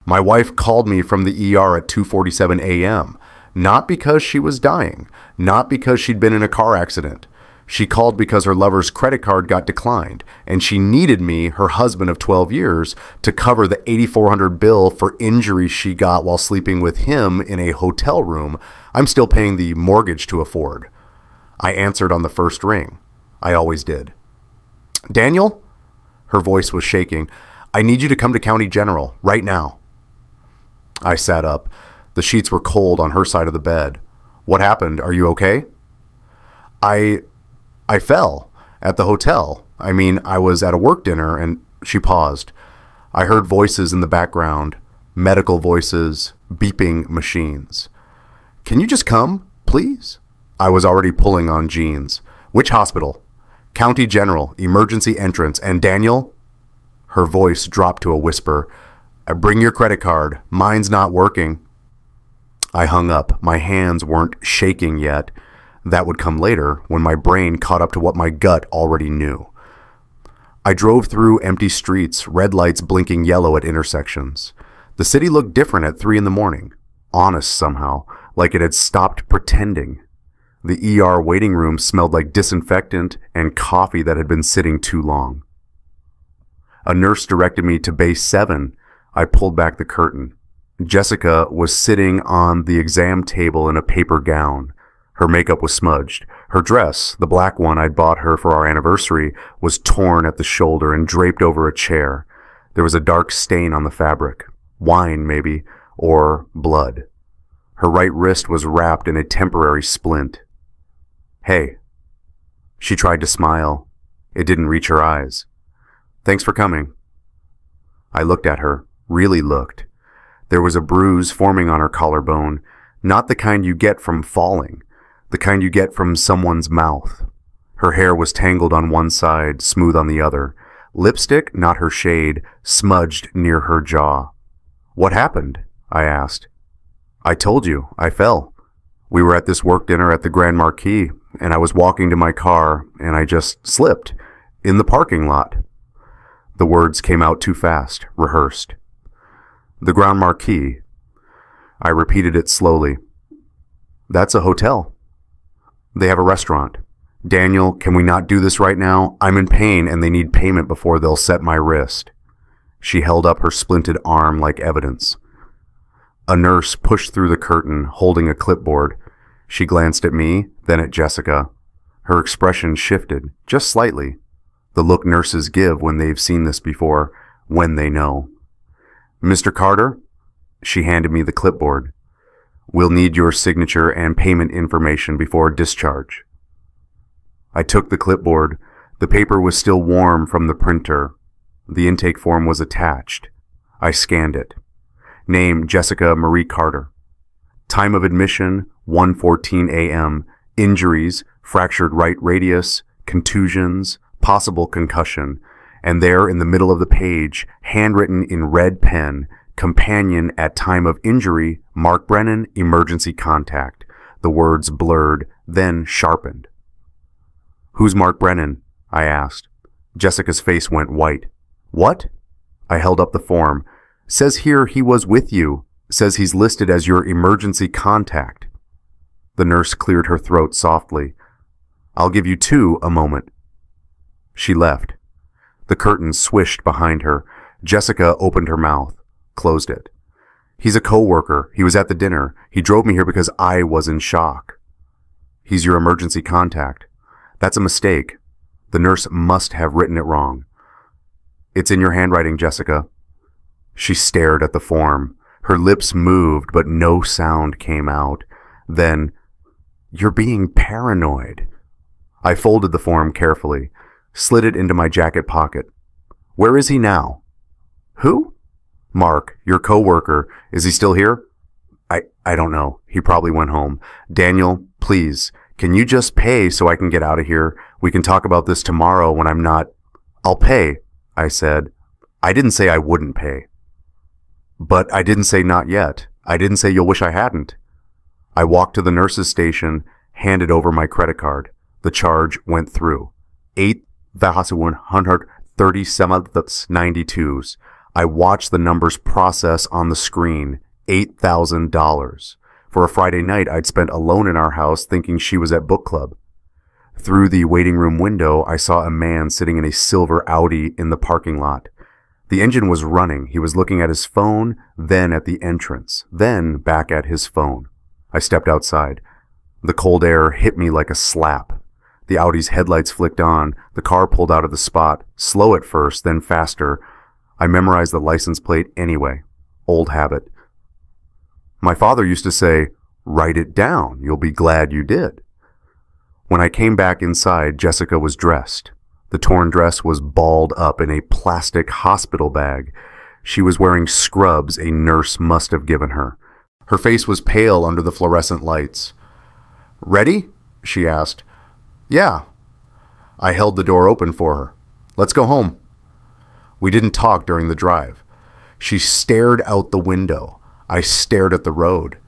My wife called me from the ER at 2:47 a.m., not because she was dying, not because she'd been in a car accident. She called because her lover's credit card got declined, and she needed me, her husband of 12 years, to cover the $8,400 bill for injuries she got while sleeping with him in a hotel room I'm still paying the mortgage to afford. I answered on the first ring. I always did. Daniel? Her voice was shaking. I need you to come to County General, right now. I sat up. The sheets were cold on her side of the bed. What happened? Are you okay? I fell at the hotel. I was at a work dinner, and she paused. I heard voices in the background, medical voices, beeping machines. Can you just come, please? I was already pulling on jeans. Which hospital? County General, emergency entrance. And Daniel? Her voice dropped to a whisper. Bring your credit card. Mine's not working. I hung up. My hands weren't shaking yet. That would come later, when my brain caught up to what my gut already knew. I drove through empty streets, red lights blinking yellow at intersections. The city looked different at 3 a.m, honest somehow, like it had stopped pretending. The ER waiting room smelled like disinfectant and coffee that had been sitting too long. A nurse directed me to Bay 7. I pulled back the curtain. Jessica was sitting on the exam table in a paper gown. Her makeup was smudged. Her dress, the black one I'd bought her for our anniversary, was torn at the shoulder and draped over a chair. There was a dark stain on the fabric. Wine, maybe, or blood. Her right wrist was wrapped in a temporary splint. Hey. She tried to smile. It didn't reach her eyes. Thanks for coming. I looked at her, really looked. There was a bruise forming on her collarbone, not the kind you get from falling. The kind you get from someone's mouth. Her hair was tangled on one side, smooth on the other. Lipstick, not her shade, smudged near her jaw. What happened? I asked. I told you, I fell. We were at this work dinner at the Grand Marquis, and I was walking to my car, and I just slipped. In the parking lot. The words came out too fast, rehearsed. The Grand Marquis. I repeated it slowly. That's a hotel. They have a restaurant. Daniel, can we not do this right now? I'm in pain and they need payment before they'll set my wrist. She held up her splinted arm like evidence. A nurse pushed through the curtain, holding a clipboard. She glanced at me, then at Jessica. Her expression shifted, just slightly. The look nurses give when they've seen this before, when they know. Mr. Carter? She handed me the clipboard. We'll need your signature and payment information before discharge. I took the clipboard. The paper was still warm from the printer. The intake form was attached. I scanned it. Name Jessica Marie Carter. Time of admission 1:14 a.m. Injuries, fractured right radius, contusions, possible concussion. And there in the middle of the page, handwritten in red pen, companion at time of injury, Mark Brennan, emergency contact. The words blurred, then sharpened. Who's Mark Brennan? I asked. Jessica's face went white. What? I held up the form. Says here he was with you. Says he's listed as your emergency contact. The nurse cleared her throat softly. I'll give you two a moment. She left. The curtain swished behind her. Jessica opened her mouth. Closed it. He's a co-worker. He was at the dinner. He drove me here because I was in shock. He's your emergency contact. That's a mistake. The nurse must have written it wrong. It's in your handwriting, Jessica. She stared at the form. Her lips moved, but no sound came out. Then, you're being paranoid. I folded the form carefully, slid it into my jacket pocket. Where is he now? Who? Mark, your co-worker. Is he still here? I don't know. He probably went home. Daniel, please, can you just pay so I can get out of here? We can talk about this tomorrow when I'm not... I'll pay, I said. I didn't say I wouldn't pay. But I didn't say not yet. I didn't say you'll wish I hadn't. I walked to the nurse's station, handed over my credit card. The charge went through. 8,137.92. I watched the numbers process on the screen. $8,000. For a Friday night I'd spent alone in our house thinking she was at book club. Through the waiting room window, I saw a man sitting in a silver Audi in the parking lot. The engine was running. He was looking at his phone, then at the entrance, then back at his phone. I stepped outside. The cold air hit me like a slap. The Audi's headlights flicked on. The car pulled out of the spot, slow at first, then faster. I memorized the license plate anyway. Old habit. My father used to say, "Write it down. You'll be glad you did." When I came back inside, Jessica was dressed. The torn dress was balled up in a plastic hospital bag. She was wearing scrubs a nurse must have given her. Her face was pale under the fluorescent lights. "Ready?" she asked. "Yeah." I held the door open for her. "Let's go home." We didn't talk during the drive. She stared out the window. I stared at the road.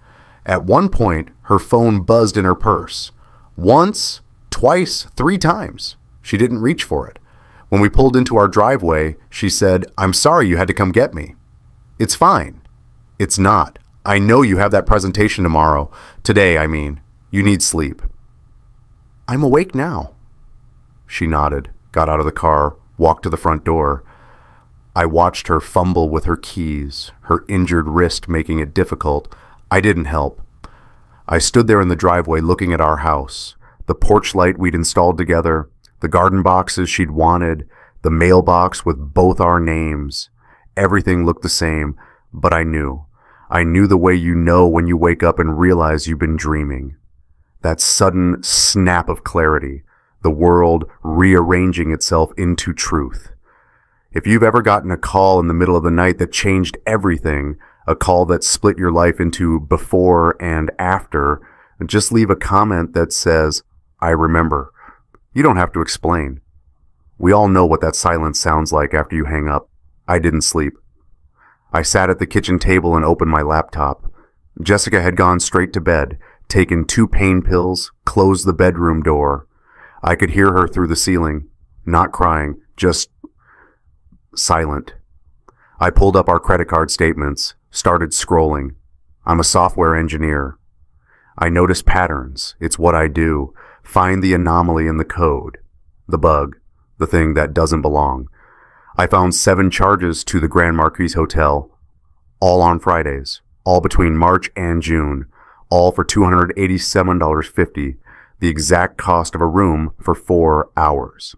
At one point, her phone buzzed in her purse. Once, twice, 3 times. She didn't reach for it. When we pulled into our driveway, she said, "I'm sorry you had to come get me." "It's fine." "It's not. I know you have that presentation tomorrow. Today, I mean. You need sleep." "I'm awake now." She nodded, got out of the car, walked to the front door. I watched her fumble with her keys, her injured wrist making it difficult. I didn't help. I stood there in the driveway looking at our house, the porch light we'd installed together, the garden boxes she'd wanted, the mailbox with both our names. Everything looked the same, but I knew. I knew the way you know when you wake up and realize you've been dreaming. That sudden snap of clarity, the world rearranging itself into truth. If you've ever gotten a call in the middle of the night that changed everything, a call that split your life into before and after, just leave a comment that says, "I remember." You don't have to explain. We all know what that silence sounds like after you hang up. I didn't sleep. I sat at the kitchen table and opened my laptop. Jessica had gone straight to bed, taken 2 pain pills, closed the bedroom door. I could hear her through the ceiling, not crying, just silent. I pulled up our credit card statements, started scrolling. I'm a software engineer. I notice patterns. It's what I do. Find the anomaly in the code, the bug, the thing that doesn't belong. I found 7 charges to the Grand Marquis Hotel, all on Fridays, all between March and June, all for $287.50, the exact cost of a room for 4 hours.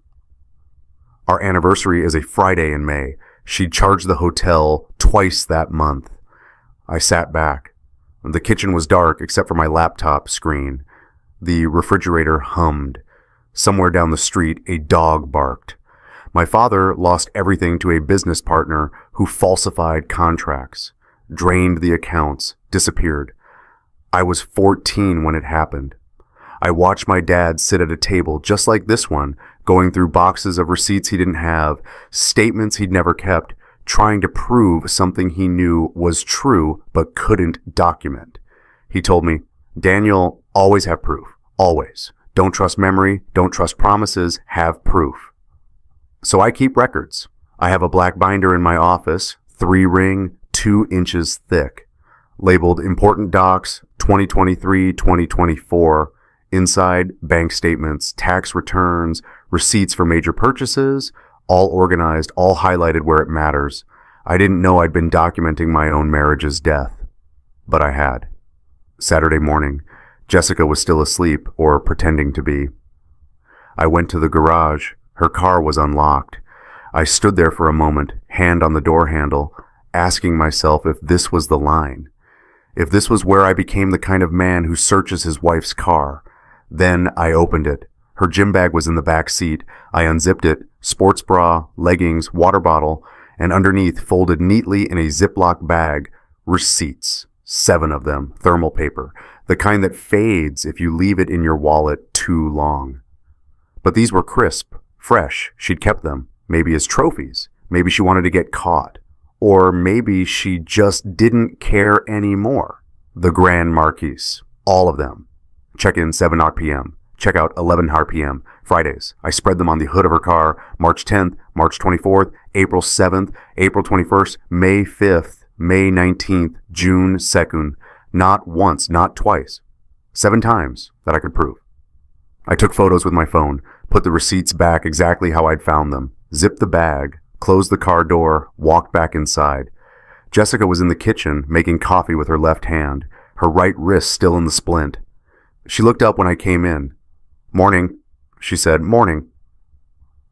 Our anniversary is a Friday in May. She charged the hotel twice that month. I sat back. The kitchen was dark except for my laptop screen. The refrigerator hummed. Somewhere down the street, a dog barked. My father lost everything to a business partner who falsified contracts, drained the accounts, disappeared. I was 14 when it happened. I watched my dad sit at a table just like this one, going through boxes of receipts he didn't have, statements he'd never kept, trying to prove something he knew was true but couldn't document. He told me, "Daniel, always have proof. Always. Don't trust memory. Don't trust promises. Have proof." So I keep records. I have a black binder in my office, 3-ring, 2 inches thick, labeled Important Docs 2023-2024. Inside, bank statements, tax returns, receipts for major purchases, all organized, all highlighted where it matters. I didn't know I'd been documenting my own marriage's death, but I had. Saturday morning, Jessica was still asleep, or pretending to be. I went to the garage. Her car was unlocked. I stood there for a moment, hand on the door handle, asking myself if this was the line. If this was where I became the kind of man who searches his wife's car. Then I opened it. Her gym bag was in the back seat. I unzipped it, sports bra, leggings, water bottle, and underneath, folded neatly in a Ziploc bag, receipts. 7 of them, thermal paper, the kind that fades if you leave it in your wallet too long. But these were crisp, fresh. She'd kept them, maybe as trophies. Maybe she wanted to get caught. Or maybe she just didn't care anymore. The Grand Marquis. All of them. Check in 7 p.m. Check out 11 p.m. Fridays. I spread them on the hood of her car. March 10th, March 24th, April 7th, April 21st, May 5th, May 19th, June 2nd. Not once, not twice. 7 times that I could prove. I took photos with my phone, put the receipts back exactly how I'd found them, zipped the bag, closed the car door, walked back inside. Jessica was in the kitchen making coffee with her left hand, her right wrist still in the splint. She looked up when I came in. "Morning," she said. "Morning.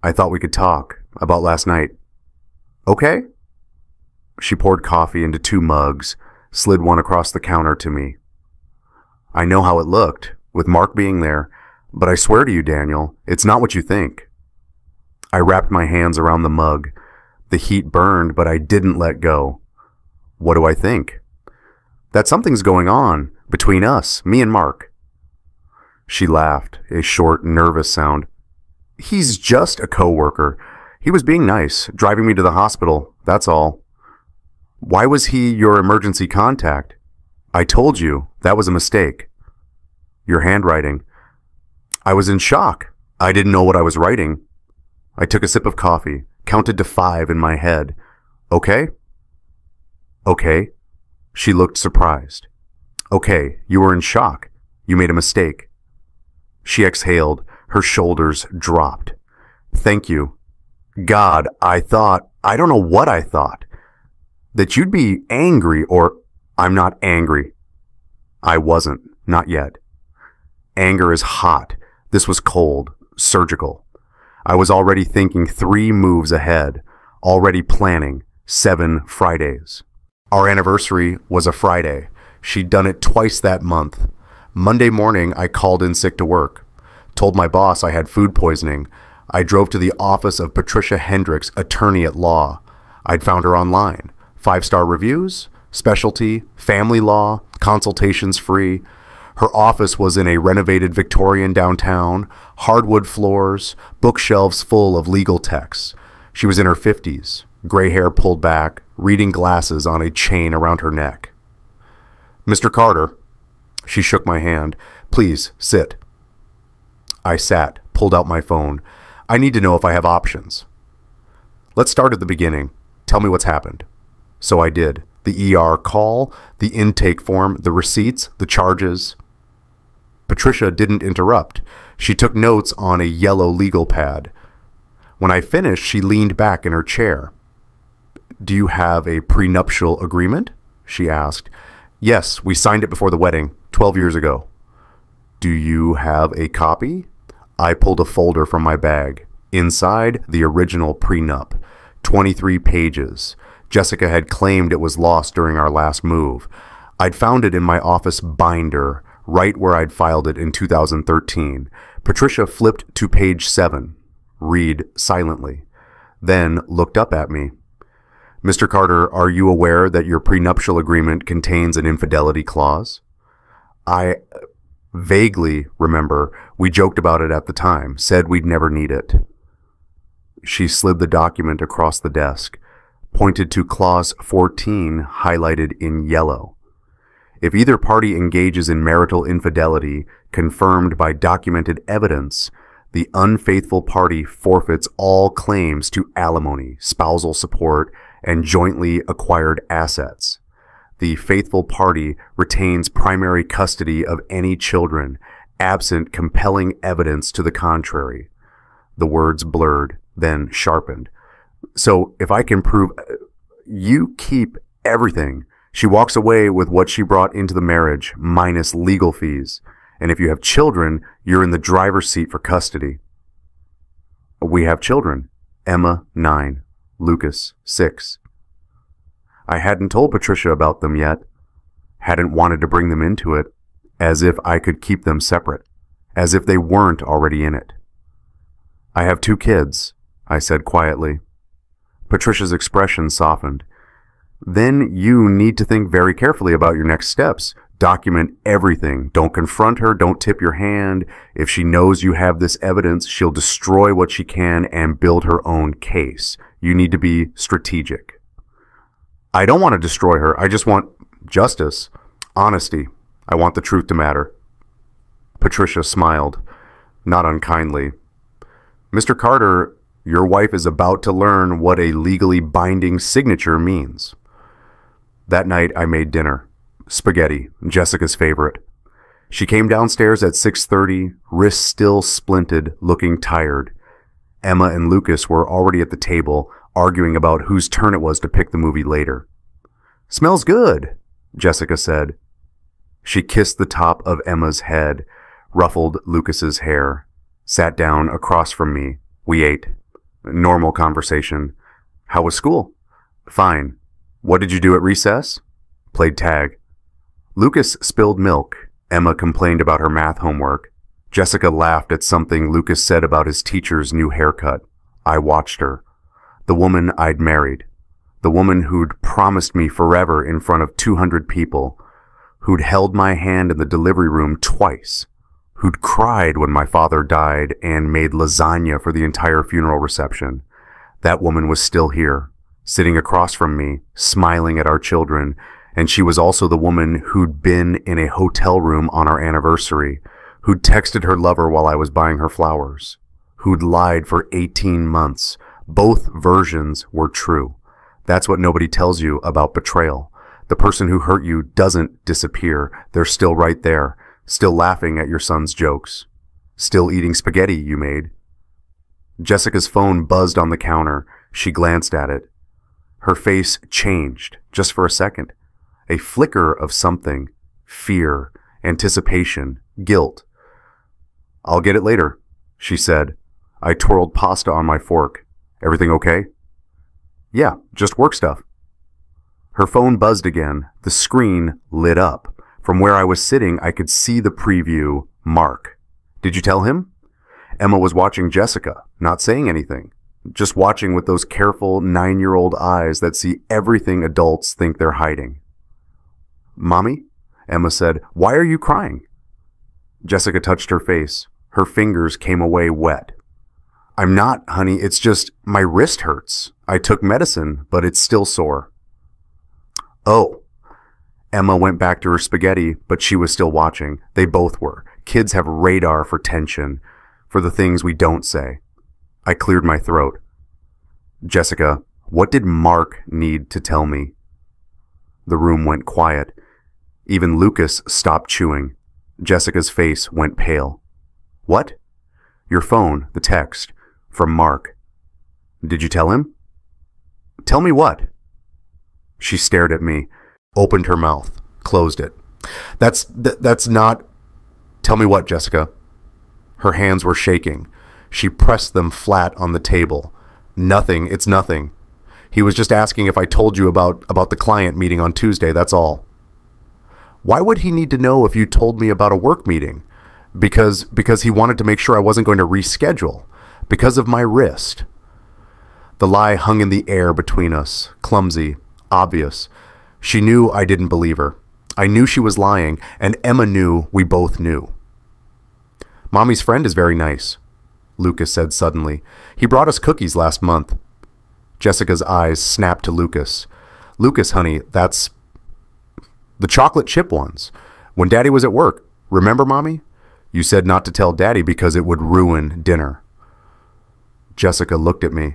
I thought we could talk about last night." "Okay." She poured coffee into 2 mugs, slid one across the counter to me. "I know how it looked, with Mark being there, but I swear to you, Daniel, it's not what you think." I wrapped my hands around the mug. The heat burned, but I didn't let go. "What do I think?" "That something's going on between us, me and Mark." She laughed, a short, nervous sound. "He's just a coworker. He was being nice, driving me to the hospital, that's all." "Why was he your emergency contact?" "I told you, that was a mistake." "Your handwriting." "I was in shock. I didn't know what I was writing." I took a sip of coffee, counted to 5 in my head. "Okay?" "Okay." She looked surprised. "Okay, you were in shock. You made a mistake." She exhaled. Her shoulders dropped. "Thank you. God, I don't know what I thought. That you'd be angry or..." "I'm not angry." I wasn't. Not yet. Anger is hot. This was cold. Surgical. I was already thinking 3 moves ahead. Already planning 7 Fridays. Our anniversary was a Friday. She'd done it twice that month. Monday morning, I called in sick to work. Told my boss I had food poisoning. I drove to the office of Patricia Hendricks, attorney at law. I'd found her online. 5-star reviews, specialty, family law, consultations free. Her office was in a renovated Victorian downtown, hardwood floors, bookshelves full of legal texts. She was in her 50s, gray hair pulled back, reading glasses on a chain around her neck. "Mr. Carter." She shook my hand. "Please, sit." I sat, pulled out my phone. "I need to know if I have options." "Let's start at the beginning. Tell me what's happened." So I did. The ER call, the intake form, the receipts, the charges. Patricia didn't interrupt. She took notes on a yellow legal pad. When I finished, she leaned back in her chair. "Do you have a prenuptial agreement?" she asked. "Yes, we signed it before the wedding, 12 years ago." "Do you have a copy?" I pulled a folder from my bag. Inside, the original prenup. 23 pages. Jessica had claimed it was lost during our last move. I'd found it in my office binder, right where I'd filed it in 2013. Patricia flipped to page 7. Read silently. Then looked up at me. "Mr. Carter, are you aware that your prenuptial agreement contains an infidelity clause?" I vaguely remember. We joked about it at the time, said we'd never need it. She slid the document across the desk, pointed to clause 14 highlighted in yellow. "If either party engages in marital infidelity confirmed by documented evidence, the unfaithful party forfeits all claims to alimony, spousal support, and jointly acquired assets. The faithful party retains primary custody of any children, absent compelling evidence to the contrary." The words blurred, then sharpened. "So if I can prove..." "You keep everything." She walks away with what she brought into the marriage, minus legal fees. "And if you have children, you're in the driver's seat for custody." "We have children. Emma, 9. Lucas, 6. I hadn't told Patricia about them yet. Hadn't wanted to bring them into it, as if I could keep them separate, as if they weren't already in it. "I have 2 kids, I said quietly. Patricia's expression softened. "Then you need to think very carefully about your next steps. Document everything. Don't confront her. Don't tip your hand. If she knows you have this evidence, she'll destroy what she can and build her own case. You need to be strategic." "I don't want to destroy her. I just want justice. Honesty. I want the truth to matter." Patricia smiled. not unkindly. Mr. Carter, your wife is about to learn what a legally binding signature means. That night I made dinner. Spaghetti, Jessica's favorite. She came downstairs at 6:30, wrists still splinted, looking tired. Emma and Lucas were already at the table, arguing about whose turn it was to pick the movie later. "Smells good," Jessica said. She kissed the top of Emma's head, ruffled Lucas's hair, sat down across from me. We ate. Normal conversation. "How was school?" "Fine." "What did you do at recess?" "Played tag." Lucas spilled milk. Emma complained about her math homework. Jessica laughed at something Lucas said about his teacher's new haircut. I watched her. The woman I'd married. The woman who'd promised me forever in front of 200 people. Who'd held my hand in the delivery room twice. Who'd cried when my father died and made lasagna for the entire funeral reception. That woman was still here, sitting across from me, smiling at our children, and she was also the woman who'd been in a hotel room on our anniversary, who'd texted her lover while I was buying her flowers, who'd lied for 18 months. Both versions were true. That's what nobody tells you about betrayal. The person who hurt you doesn't disappear. They're still right there, still laughing at your son's jokes, still eating spaghetti you made. Jessica's phone buzzed on the counter. She glanced at it. Her face changed, just for a second. A flicker of something. Fear, anticipation, guilt. "I'll get it later," she said. I twirled pasta on my fork. "Everything okay?" "Yeah, just work stuff." Her phone buzzed again. The screen lit up. From where I was sitting, I could see the preview, Mark. "Did you tell him?" Emma was watching Jessica, not saying anything. Just watching with those careful 9-year-old eyes that see everything adults think they're hiding. "Mommy?" Emma said. "Why are you crying?" Jessica touched her face. Her fingers came away wet. "I'm not, honey. It's just my wrist hurts. I took medicine, but it's still sore." "Oh." Emma went back to her spaghetti, but she was still watching. They both were. Kids have radar for tension, for the things we don't say. I cleared my throat. "Jessica, what did Mark need to tell me?" The room went quiet. Even Lucas stopped chewing. Jessica's face went pale. "What?" "Your phone, the text, from Mark." "Did you tell him?" "Tell me what?" She stared at me, opened her mouth, closed it. That's not... "Tell me what, Jessica?" Her hands were shaking. She pressed them flat on the table. "Nothing, it's nothing. He was just asking if I told you about the client meeting on Tuesday, that's all." "Why would he need to know if you told me about a work meeting?" Because he wanted to make sure I wasn't going to reschedule. Because of my wrist." The lie hung in the air between us, clumsy, obvious. She knew I didn't believe her. I knew she was lying, and Emma knew we both knew. "Mommy's friend is very nice," Lucas said suddenly. "He brought us cookies last month." Jessica's eyes snapped to Lucas. "Lucas, honey, that's the chocolate chip ones. When Daddy was at work. Remember, Mommy? You said not to tell Daddy because it would ruin dinner." Jessica looked at me.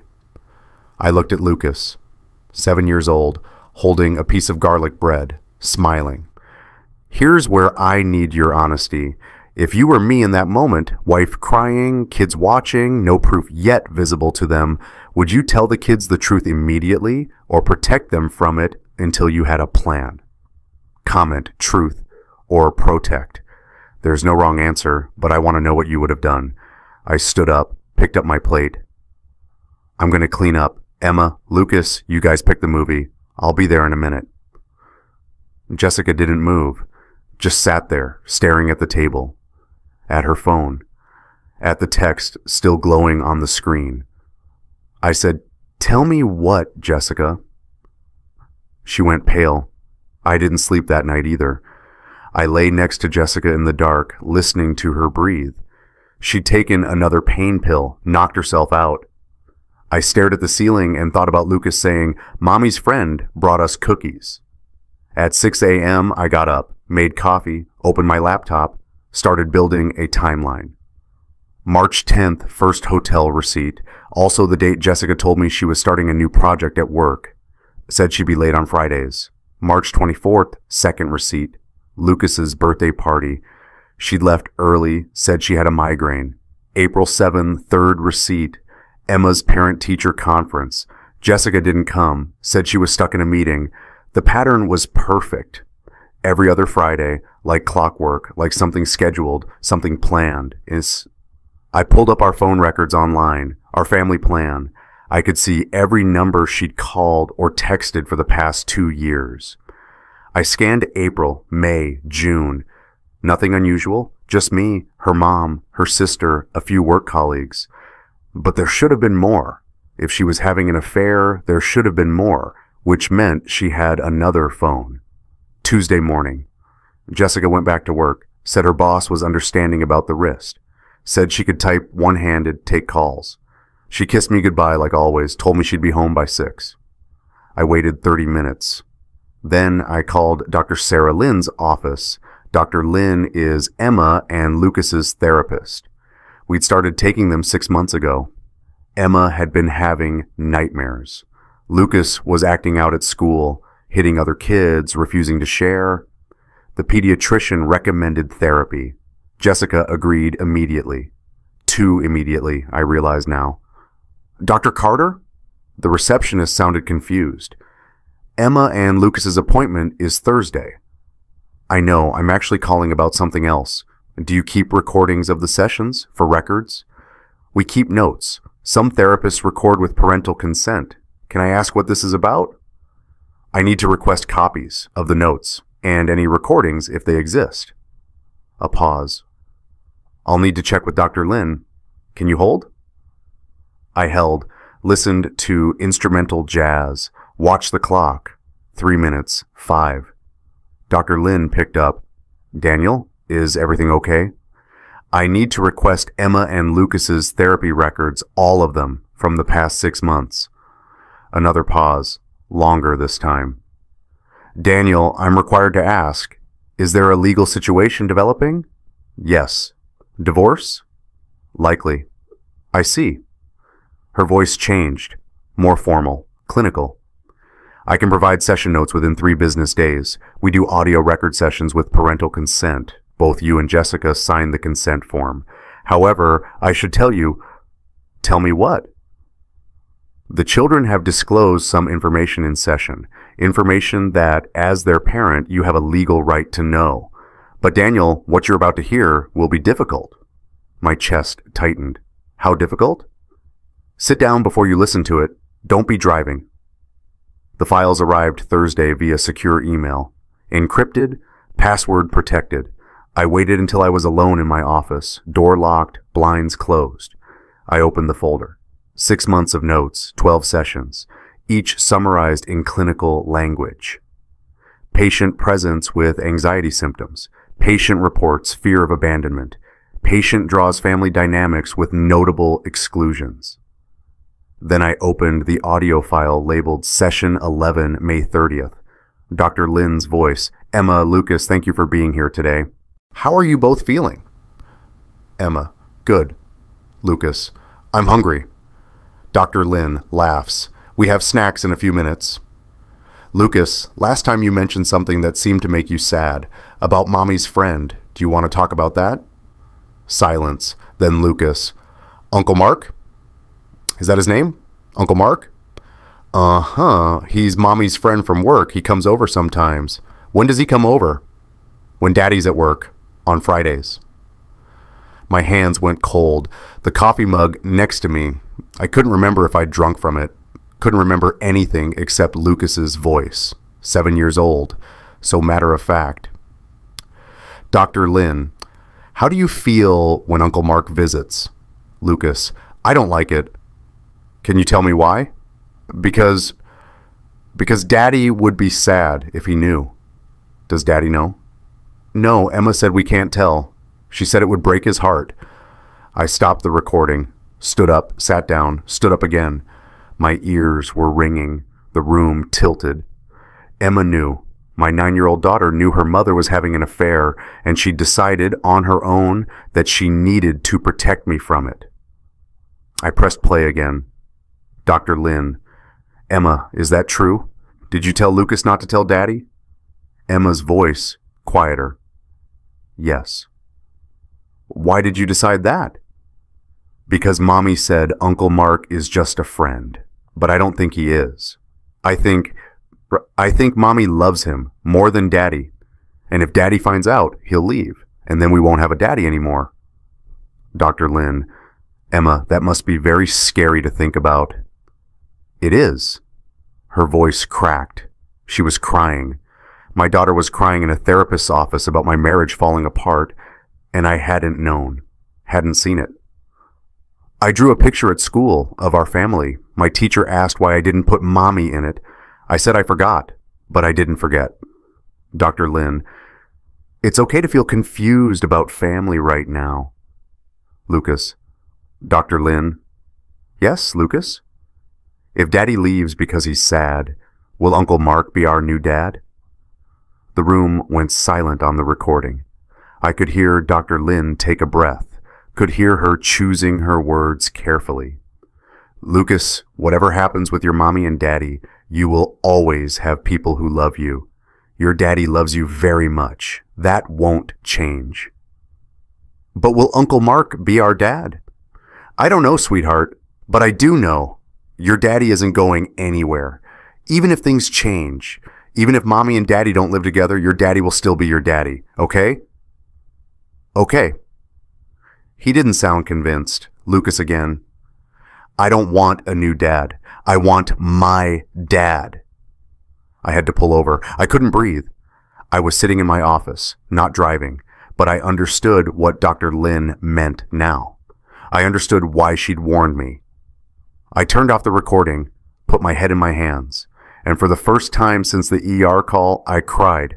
I looked at Lucas, 7 years old, holding a piece of garlic bread, smiling. "Here's where I need your honesty. If you were me in that moment, wife crying, kids watching, no proof yet visible to them, would you tell the kids the truth immediately or protect them from it until you had a plan? Comment, truth, or protect. There's no wrong answer, but I want to know what you would have done." I stood up, picked up my plate. "I'm going to clean up. Emma, Lucas, you guys pick the movie. I'll be there in a minute." Jessica didn't move, just sat there, staring at the table, at her phone, at the text still glowing on the screen. I said, "Tell me what, Jessica?" She went pale. I didn't sleep that night either. I lay next to Jessica in the dark, listening to her breathe. She'd taken another pain pill, knocked herself out. I stared at the ceiling and thought about Lucas saying, "Mommy's friend brought us cookies." At 6 a.m., I got up, made coffee, opened my laptop, started building a timeline. March 10th, first hotel receipt. Also the date Jessica told me she was starting a new project at work. Said she'd be late on Fridays. March 24th, second receipt. Lucas's birthday party. She'd left early, said she had a migraine. April 7th, third receipt. Emma's parent-teacher conference. Jessica didn't come, said she was stuck in a meeting. The pattern was perfect. Every other Friday, like clockwork, like something scheduled, something planned. I pulled up our phone records online, our family plan. I could see every number she'd called or texted for the past 2 years. I scanned April, May, June. Nothing unusual, just me, her mom, her sister, a few work colleagues. But there should have been more. If she was having an affair, there should have been more, which meant she had another phone. Tuesday morning. Jessica went back to work, said her boss was understanding about the wrist. Said she could type one-handed, take calls. She kissed me goodbye like always, told me she'd be home by 6. I waited 30 minutes. Then I called Dr. Sarah Lynn's office. Dr. Lynn is Emma and Lucas's therapist. We'd started taking them 6 months ago. Emma had been having nightmares. Lucas was acting out at school, hitting other kids, refusing to share. The pediatrician recommended therapy. Jessica agreed immediately. Too immediately, I realize now. Dr. Carter? The receptionist sounded confused. Emma and Lucas's appointment is Thursday. I know, I'm actually calling about something else. Do you keep recordings of the sessions for records? We keep notes. Some therapists record with parental consent. Can I ask what this is about? I need to request copies of the notes and any recordings if they exist. A pause. I'll need to check with Dr. Lynn. Can you hold? I held, listened to instrumental jazz, watched the clock. 3 minutes, 5. Dr. Lynn picked up. Daniel, is everything okay? I need to request Emma and Lucas's therapy records, all of them, from the past 6 months. Another pause, longer this time. Daniel, I'm required to ask, is there a legal situation developing? Yes. Divorce? Likely. I see. Her voice changed, more formal, clinical. I can provide session notes within 3 business days. We do audio record sessions with parental consent. Both you and Jessica signed the consent form. However, I should tell you. Tell me what? The children have disclosed some information in session. Information that, as their parent, you have a legal right to know. But Daniel, what you're about to hear will be difficult. My chest tightened. How difficult? Sit down before you listen to it. Don't be driving. The files arrived Thursday via secure email. Encrypted, password protected. I waited until I was alone in my office, door locked, blinds closed. I opened the folder. 6 months of notes, 12 sessions, each summarized in clinical language. Patient presence with anxiety symptoms. Patient reports fear of abandonment. Patient draws family dynamics with notable exclusions. Then I opened the audio file labeled Session 11, May 30th. Dr. Lynn's voice. Emma, Lucas, thank you for being here today. How are you both feeling? Emma. Good. Lucas. I'm hungry. Dr. Lynn laughs. We have snacks in a few minutes. Lucas, last time you mentioned something that seemed to make you sad. About Mommy's friend. Do you want to talk about that? Silence. Then Lucas. Uncle Mark? Is that his name? Uncle Mark? Uh-huh. He's Mommy's friend from work. He comes over sometimes. When does he come over? When Daddy's at work. On Fridays. My hands went cold. The coffee mug next to me. I couldn't remember if I'd drunk from it. Couldn't remember anything except Lucas's voice. 7 years old. So matter of fact. Dr. Lynn. How do you feel when Uncle Mark visits? Lucas. I don't like it. Can you tell me why? Because Daddy would be sad if he knew. Does Daddy know? No, Emma said we can't tell. She said it would break his heart. I stopped the recording, stood up, sat down, stood up again. My ears were ringing, the room tilted. Emma knew. My 9-year-old daughter knew her mother was having an affair, and she decided on her own that she needed to protect me from it. I pressed play again. Dr. Lynn. Emma, is that true? Did you tell Lucas not to tell Daddy? Emma's voice, quieter. Yes. Why did you decide that? Because Mommy said Uncle Mark is just a friend, but I don't think he is. I think Mommy loves him more than Daddy, and if Daddy finds out, he'll leave, and then we won't have a Daddy anymore. Dr. Lynn. Emma, that must be very scary to think about. It is. Her voice cracked. She was crying. My daughter was crying in a therapist's office about my marriage falling apart, and I hadn't known, hadn't seen it. I drew a picture at school of our family. My teacher asked why I didn't put Mommy in it. I said I forgot, but I didn't forget. Dr. Lynn. It's okay to feel confused about family right now. Lucas. Dr. Lynn. Yes, Lucas? If Daddy leaves because he's sad, will Uncle Mark be our new dad? The room went silent on the recording. I could hear Dr. Lynn take a breath, could hear her choosing her words carefully. Lucas, whatever happens with your Mommy and Daddy, you will always have people who love you. Your Daddy loves you very much. That won't change. But will Uncle Mark be our dad? I don't know, sweetheart, but I do know your Daddy isn't going anywhere. Even if things change, even if Mommy and Daddy don't live together, your Daddy will still be your Daddy, okay? Okay. He didn't sound convinced. Lucas again. I don't want a new dad. I want my dad. I had to pull over. I couldn't breathe. I was sitting in my office, not driving, but I understood what Dr. Lynn meant now. I understood why she'd warned me. I turned off the recording, put my head in my hands, and for the first time since the ER call, I cried.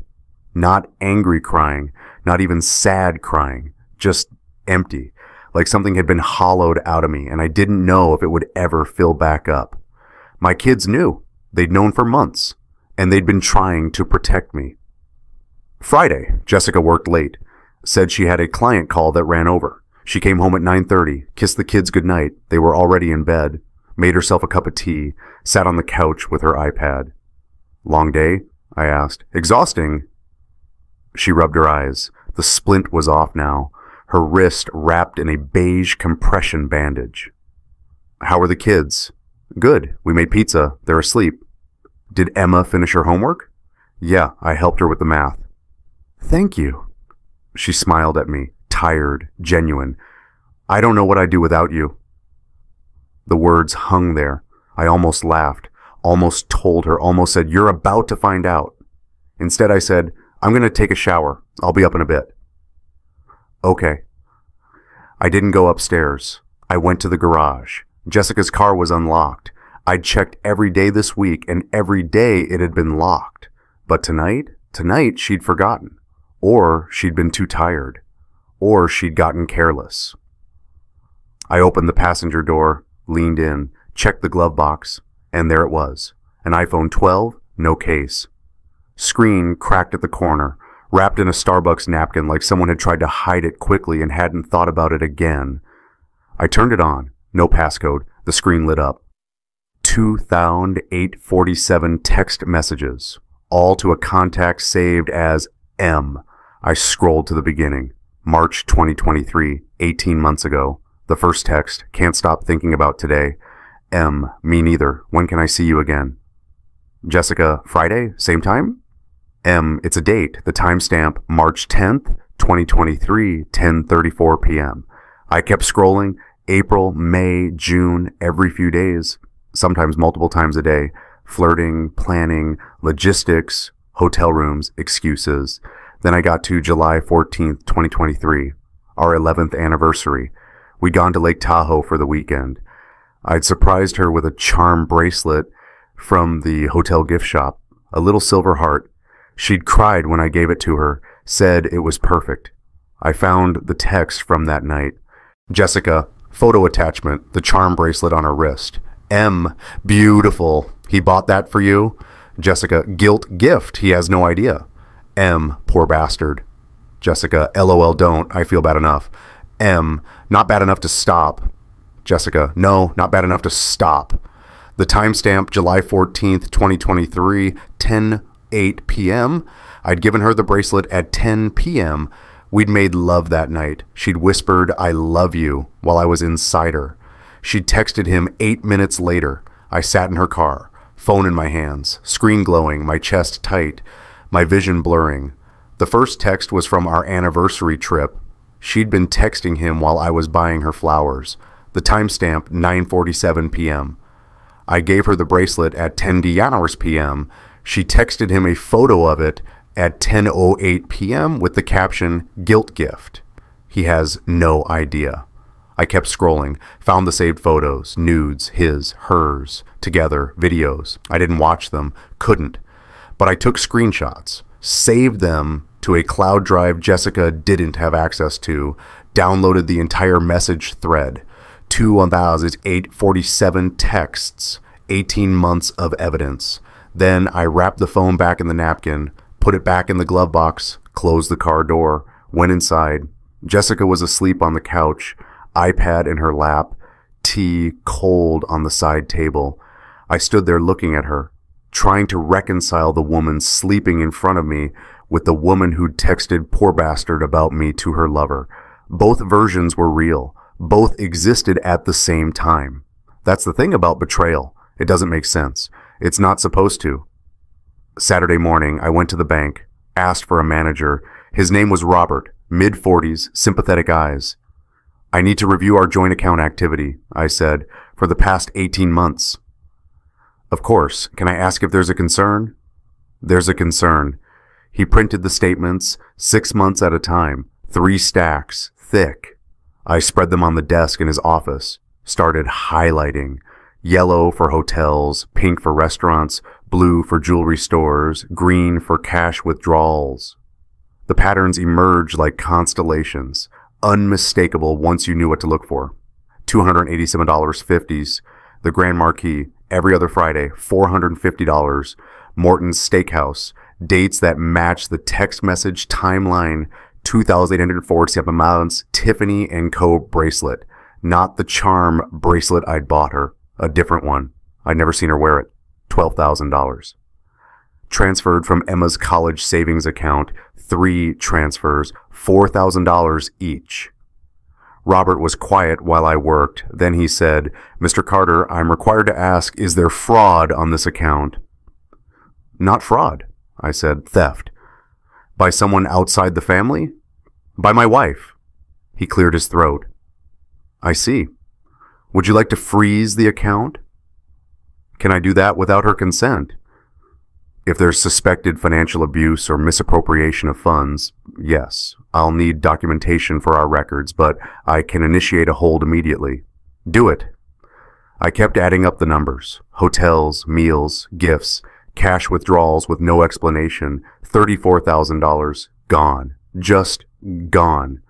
Not angry crying, not even sad crying, just empty, like something had been hollowed out of me, and I didn't know if it would ever fill back up. My kids knew. They'd known for months, and they'd been trying to protect me. Friday, Jessica worked late, said she had a client call that ran over. She came home at 9:30, kissed the kids goodnight. They were already in bed, made herself a cup of tea, sat on the couch with her iPad. Long day? I asked. Exhausting. She rubbed her eyes. The splint was off now, her wrist wrapped in a beige compression bandage. How are the kids? Good. We made pizza. They're asleep. Did Emma finish her homework? Yeah, I helped her with the math. Thank you. She smiled at me, tired, genuine. I don't know what I'd do without you. The words hung there. I almost laughed, almost told her, almost said, you're about to find out. Instead, I said, I'm going to take a shower. I'll be up in a bit. Okay. I didn't go upstairs. I went to the garage. Jessica's car was unlocked. I'd checked every day this week, and every day it had been locked. But tonight she'd forgotten. Or she'd been too tired. Or she'd gotten careless. I opened the passenger door, leaned in, checked the glove box, and there it was. An iPhone 12, no case. Screen cracked at the corner, wrapped in a Starbucks napkin like someone had tried to hide it quickly and hadn't thought about it again. I turned it on, no passcode. The screen lit up. 2,847 text messages, all to a contact saved as M. I scrolled to the beginning. March 2023, 18 months ago. The first text, can't stop thinking about today. M, me neither. When can I see you again? Jessica, Friday, same time? M, it's a date. The timestamp, March 10th, 2023, 10:34 p.m. I kept scrolling. April, May, June, every few days, sometimes multiple times a day. Flirting, planning, logistics, hotel rooms, excuses. Then I got to July 14th, 2023, our 11th anniversary. We'd gone to Lake Tahoe for the weekend. I'd surprised her with a charm bracelet from the hotel gift shop, a little silver heart. She'd cried when I gave it to her, said it was perfect. I found the text from that night. Jessica, photo attachment, the charm bracelet on her wrist. M, beautiful. He bought that for you? Jessica, guilt gift. He has no idea. M, poor bastard. Jessica, LOL, don't. I feel bad enough. M, not bad enough to stop. Jessica, no, not bad enough to stop. The timestamp, July 14th, 2023, 10:08 p.m. I'd given her the bracelet at 10 p.m. We'd made love that night. She'd whispered, I love you, while I was inside her. She'd texted him 8 minutes later. I sat in her car, phone in my hands, screen glowing, my chest tight, my vision blurring. The first text was from our anniversary trip. She'd been texting him while I was buying her flowers. The timestamp, 9:47 p.m. I gave her the bracelet at 10 p.m. She texted him a photo of it at 10:08 p.m. with the caption, guilt gift. He has no idea. I kept scrolling, found the saved photos, nudes, his, hers, together, videos. I didn't watch them, couldn't. But I took screenshots, saved them to a cloud drive Jessica didn't have access to, downloaded the entire message thread, 2,847 texts, 18 months of evidence. Then I wrapped the phone back in the napkin, put it back in the glove box, closed the car door, went inside. Jessica was asleep on the couch, iPad in her lap, tea cold on the side table. I stood there looking at her, trying to reconcile the woman sleeping in front of me with the woman who'd texted poor bastard about me to her lover. Both versions were real. Both existed at the same time. That's the thing about betrayal. It doesn't make sense. It's not supposed to. Saturday morning, I went to the bank, asked for a manager. His name was Robert, mid-40s, sympathetic eyes. I need to review our joint account activity, I said, for the past 18 months. Of course. Can I ask if there's a concern? There's a concern. He printed the statements, 6 months at a time, 3 stacks, thick. I spread them on the desk in his office, started highlighting. Yellow for hotels, pink for restaurants, blue for jewelry stores, green for cash withdrawals. The patterns emerged like constellations, unmistakable once you knew what to look for. $287.50s, the Grand Marquis, every other Friday, $450, Morton's Steakhouse, dates that match the text message timeline, 2,847 amounts, Tiffany & Co. bracelet, not the charm bracelet I'd bought her, a different one. I'd never seen her wear it, $12,000. Transferred from Emma's college savings account, 3 transfers, $4,000 each. Robert was quiet while I worked. Then he said, Mr. Carter, I'm required to ask, is there fraud on this account? Not fraud, I said, theft. By someone outside the family? By my wife. He cleared his throat. I see. Would you like to freeze the account? Can I do that without her consent? If there's suspected financial abuse or misappropriation of funds, yes, I'll need documentation for our records, but I can initiate a hold immediately. Do it. I kept adding up the numbers. Hotels, meals, gifts, cash withdrawals with no explanation, $34,000, gone. Just gone.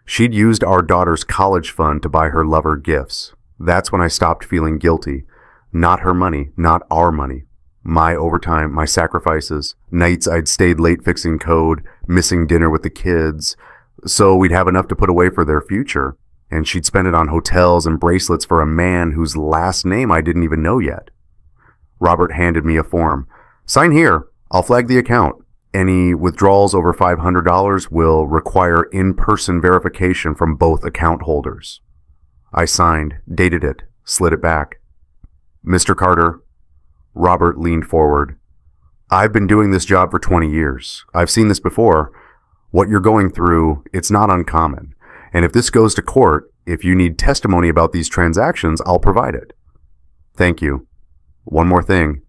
She'd used our daughter's college fund to buy her lover gifts. That's when I stopped feeling guilty. Not her money, not our money. My overtime, my sacrifices, nights I'd stayed late fixing code, missing dinner with the kids, so we'd have enough to put away for their future. And she'd spend it on hotels and bracelets for a man whose last name I didn't even know yet. Robert handed me a form. Sign here. I'll flag the account. Any withdrawals over $500 will require in-person verification from both account holders. I signed, dated it, slid it back. Mr. Carter. Robert leaned forward. I've been doing this job for 20 years. I've seen this before. What you're going through, it's not uncommon. And if this goes to court, if you need testimony about these transactions, I'll provide it. Thank you. One more thing.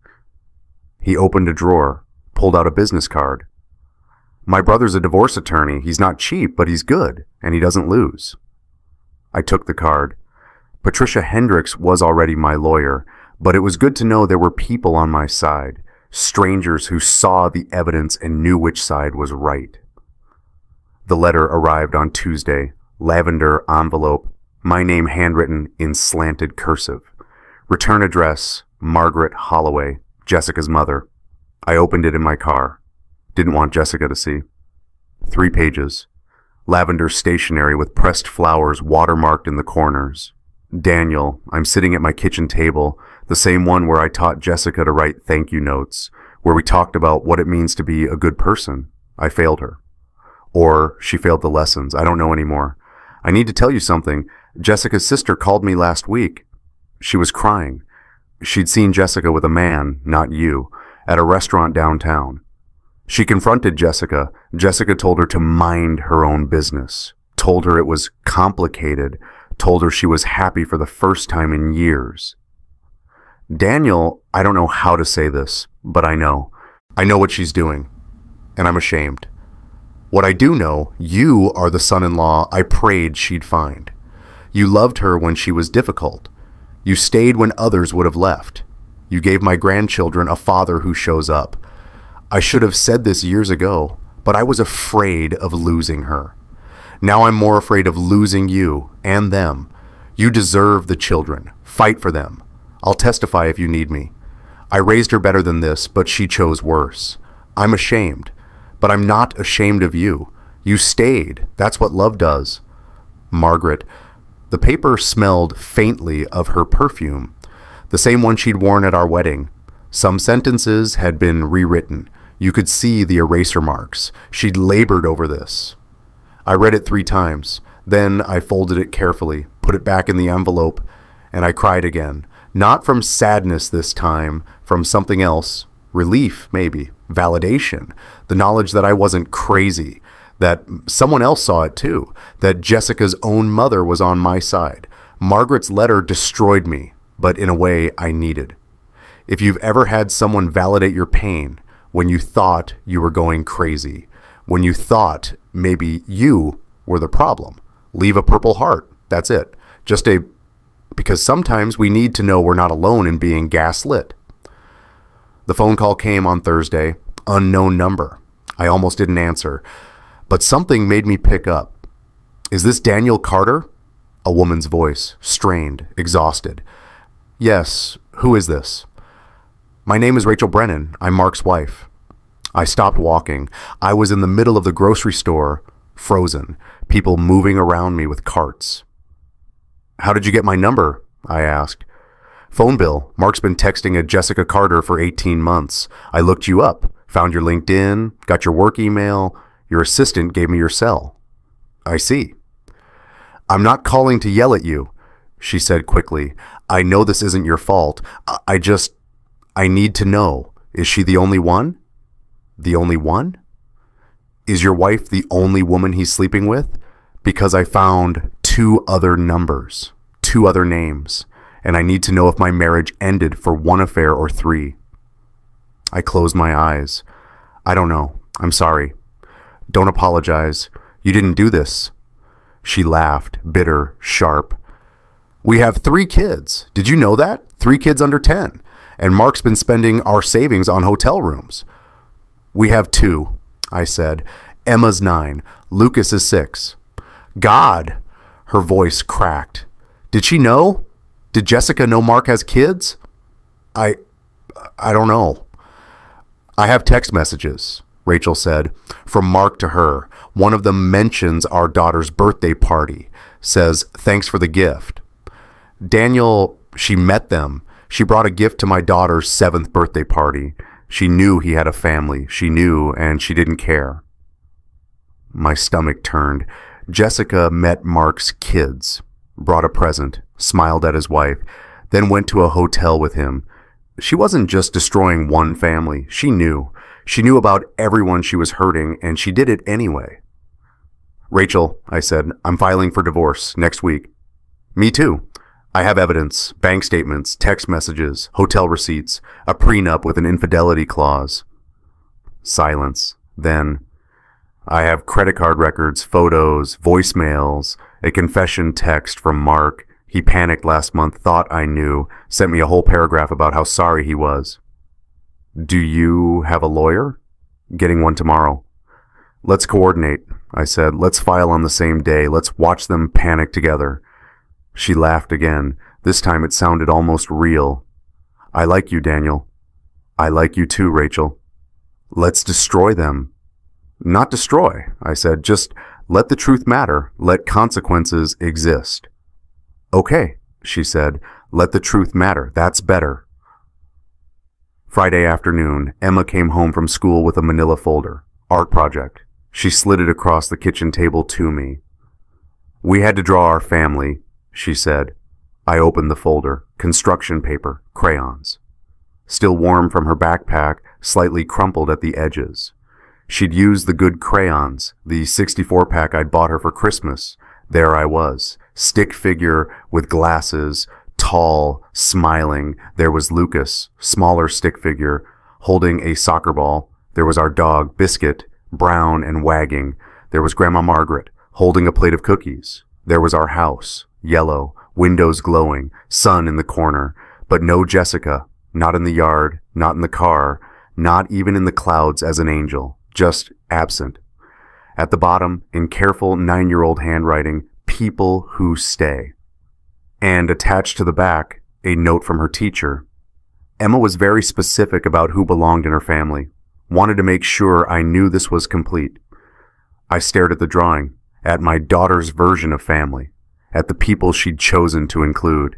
He opened a drawer, pulled out a business card. My brother's a divorce attorney. He's not cheap, but he's good, and he doesn't lose. I took the card. Patricia Hendricks was already my lawyer, but it was good to know there were people on my side, strangers who saw the evidence and knew which side was right. The letter arrived on Tuesday, lavender envelope, my name handwritten in slanted cursive. Return address, Margaret Holloway, Jessica's mother. I opened it in my car. Didn't want Jessica to see. 3 pages. Lavender stationery with pressed flowers watermarked in the corners. Daniel, I'm sitting at my kitchen table, the same one where I taught Jessica to write thank you notes, where we talked about what it means to be a good person. I failed her. Or she failed the lessons. I don't know anymore. I need to tell you something. Jessica's sister called me last week. She was crying. She'd seen Jessica with a man, not you, at a restaurant downtown. She confronted Jessica. Jessica told her to mind her own business, told her it was complicated, told her she was happy for the first time in years. Daniel, I don't know how to say this, but I know. I know what she's doing, and I'm ashamed. What I do know, you are the son-in-law I prayed she'd find. You loved her when she was difficult. You stayed when others would have left. You gave my grandchildren a father who shows up. I should have said this years ago, but I was afraid of losing her. Now I'm more afraid of losing you and them. You deserve the children. Fight for them. I'll testify if you need me. I raised her better than this, but she chose worse. I'm ashamed, but I'm not ashamed of you. You stayed. That's what love does. Margaret. The paper smelled faintly of her perfume, the same one she'd worn at our wedding. Some sentences had been rewritten. You could see the eraser marks. She'd labored over this. I read it 3 times. Then I folded it carefully, put it back in the envelope, and I cried again. Not from sadness this time, from something else. Relief, maybe. Validation. The knowledge that I wasn't crazy. That someone else saw it too. That Jessica's own mother was on my side. Margaret's letter destroyed me, but in a way I needed. If you've ever had someone validate your pain when you thought you were going crazy, when you thought maybe you were the problem, leave a Purple Heart. That's it. Because sometimes we need to know we're not alone in being gaslit. The phone call came on Thursday. Unknown number. I almost didn't answer, but something made me pick up. Is this Daniel Carter? A woman's voice, strained, exhausted. Yes, who is this? My name is Rachel Brennan. I'm Mark's wife. I stopped walking. I was in the middle of the grocery store, frozen, people moving around me with carts. How did you get my number? I asked. Phone bill. Mark's been texting a Jessica Carter for 18 months. I looked you up, found your LinkedIn, got your work email. Your assistant gave me your cell. I see. I'm not calling to yell at you, she said quickly. I know this isn't your fault. I need to know. Is she the only one? The only one? Is your wife the only woman he's sleeping with? Because I found 2 other numbers, 2 other names, and I need to know if my marriage ended for 1 affair or 3. I closed my eyes. I don't know. I'm sorry. Don't apologize. You didn't do this. She laughed, bitter, sharp. We have 3 kids. Did you know that? 3 kids under 10. And Mark's been spending our savings on hotel rooms. We have 2, I said. Emma's 9. Lucas is 6. God! Her voice cracked. Did she know? Did Jessica know Mark has kids? I don't know. I have text messages, Rachel said, from Mark to her. One of them mentions our daughter's birthday party, says, thanks for the gift. Daniel, she met them. She brought a gift to my daughter's 7th birthday party. She knew he had a family. She knew, and she didn't care. My stomach turned. Jessica met Mark's kids, brought a present, smiled at his wife, then went to a hotel with him. She wasn't just destroying one family. She knew. She knew about everyone she was hurting, and she did it anyway. Rachel, I said, I'm filing for divorce next week. Me too. I have evidence, bank statements, text messages, hotel receipts, a prenup with an infidelity clause. Silence. Then, I have credit card records, photos, voicemails, a confession text from Mark. He panicked last month, thought I knew, sent me a whole paragraph about how sorry he was. Do you have a lawyer? Getting one tomorrow. Let's coordinate, I said. Let's file on the same day. Let's watch them panic together. She laughed again. This time it sounded almost real. I like you, Daniel. I like you too, Rachel. Let's destroy them. Not destroy, I said. Just let the truth matter. Let consequences exist. Okay, she said. Let the truth matter. That's better. Friday afternoon, Emma came home from school with a manila folder. Art project. She slid it across the kitchen table to me. We had to draw our family, she said. I opened the folder. Construction paper, crayons. Still warm from her backpack, slightly crumpled at the edges. She'd used the good crayons, the 64-pack I'd bought her for Christmas. There I was, stick figure with glasses, tall, smiling. There was Lucas, smaller stick figure, holding a soccer ball. There was our dog, Biscuit, brown and wagging. There was Grandma Margaret, holding a plate of cookies. There was our house, yellow, windows glowing, sun in the corner. But no Jessica, not in the yard, not in the car, not even in the clouds as an angel, just absent. At the bottom, in careful 9-year-old handwriting, people who stay. And attached to the back, a note from her teacher. Emma was very specific about who belonged in her family. Wanted to make sure I knew this was complete. I stared at the drawing, at my daughter's version of family, at the people she'd chosen to include.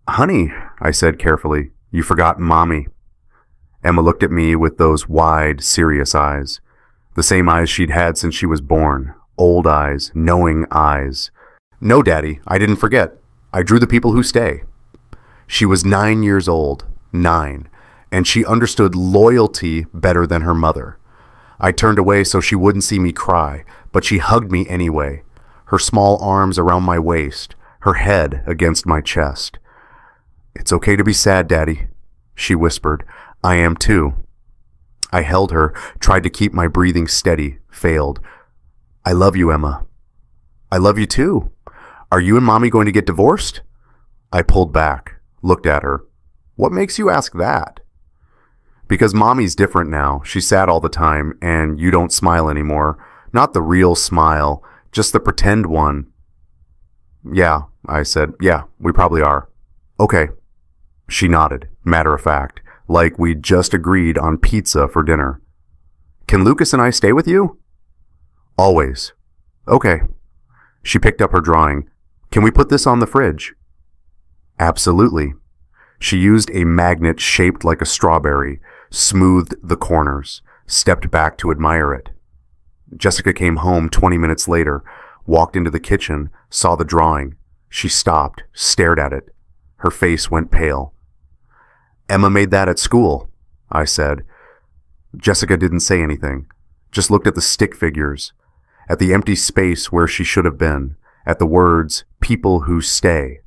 Honey, I said carefully, you forgot Mommy. Emma looked at me with those wide, serious eyes. The same eyes she'd had since she was born. Old eyes, knowing eyes. No, Daddy, I didn't forget. I drew the people who stay. She was 9 years old, 9, and she understood loyalty better than her mother. I turned away so she wouldn't see me cry, but she hugged me anyway, her small arms around my waist, her head against my chest. It's okay to be sad, Daddy, she whispered. I am too. I held her, tried to keep my breathing steady, failed. I love you, Emma. I love you too. Are you and Mommy going to get divorced? I pulled back, looked at her. What makes you ask that? Because Mommy's different now. She's sad all the time, and you don't smile anymore. Not the real smile, just the pretend one. Yeah, I said. Yeah, we probably are. Okay. She nodded, matter of fact, like we'd just agreed on pizza for dinner. Can Lucas and I stay with you? Always. Okay. She picked up her drawing. Can we put this on the fridge? Absolutely. She used a magnet shaped like a strawberry, smoothed the corners, stepped back to admire it. Jessica came home 20 minutes later, walked into the kitchen, saw the drawing. She stopped, stared at it. Her face went pale. Emma made that at school, I said. Jessica didn't say anything, just looked at the stick figures, at the empty space where she should have been, at the words, people who stay.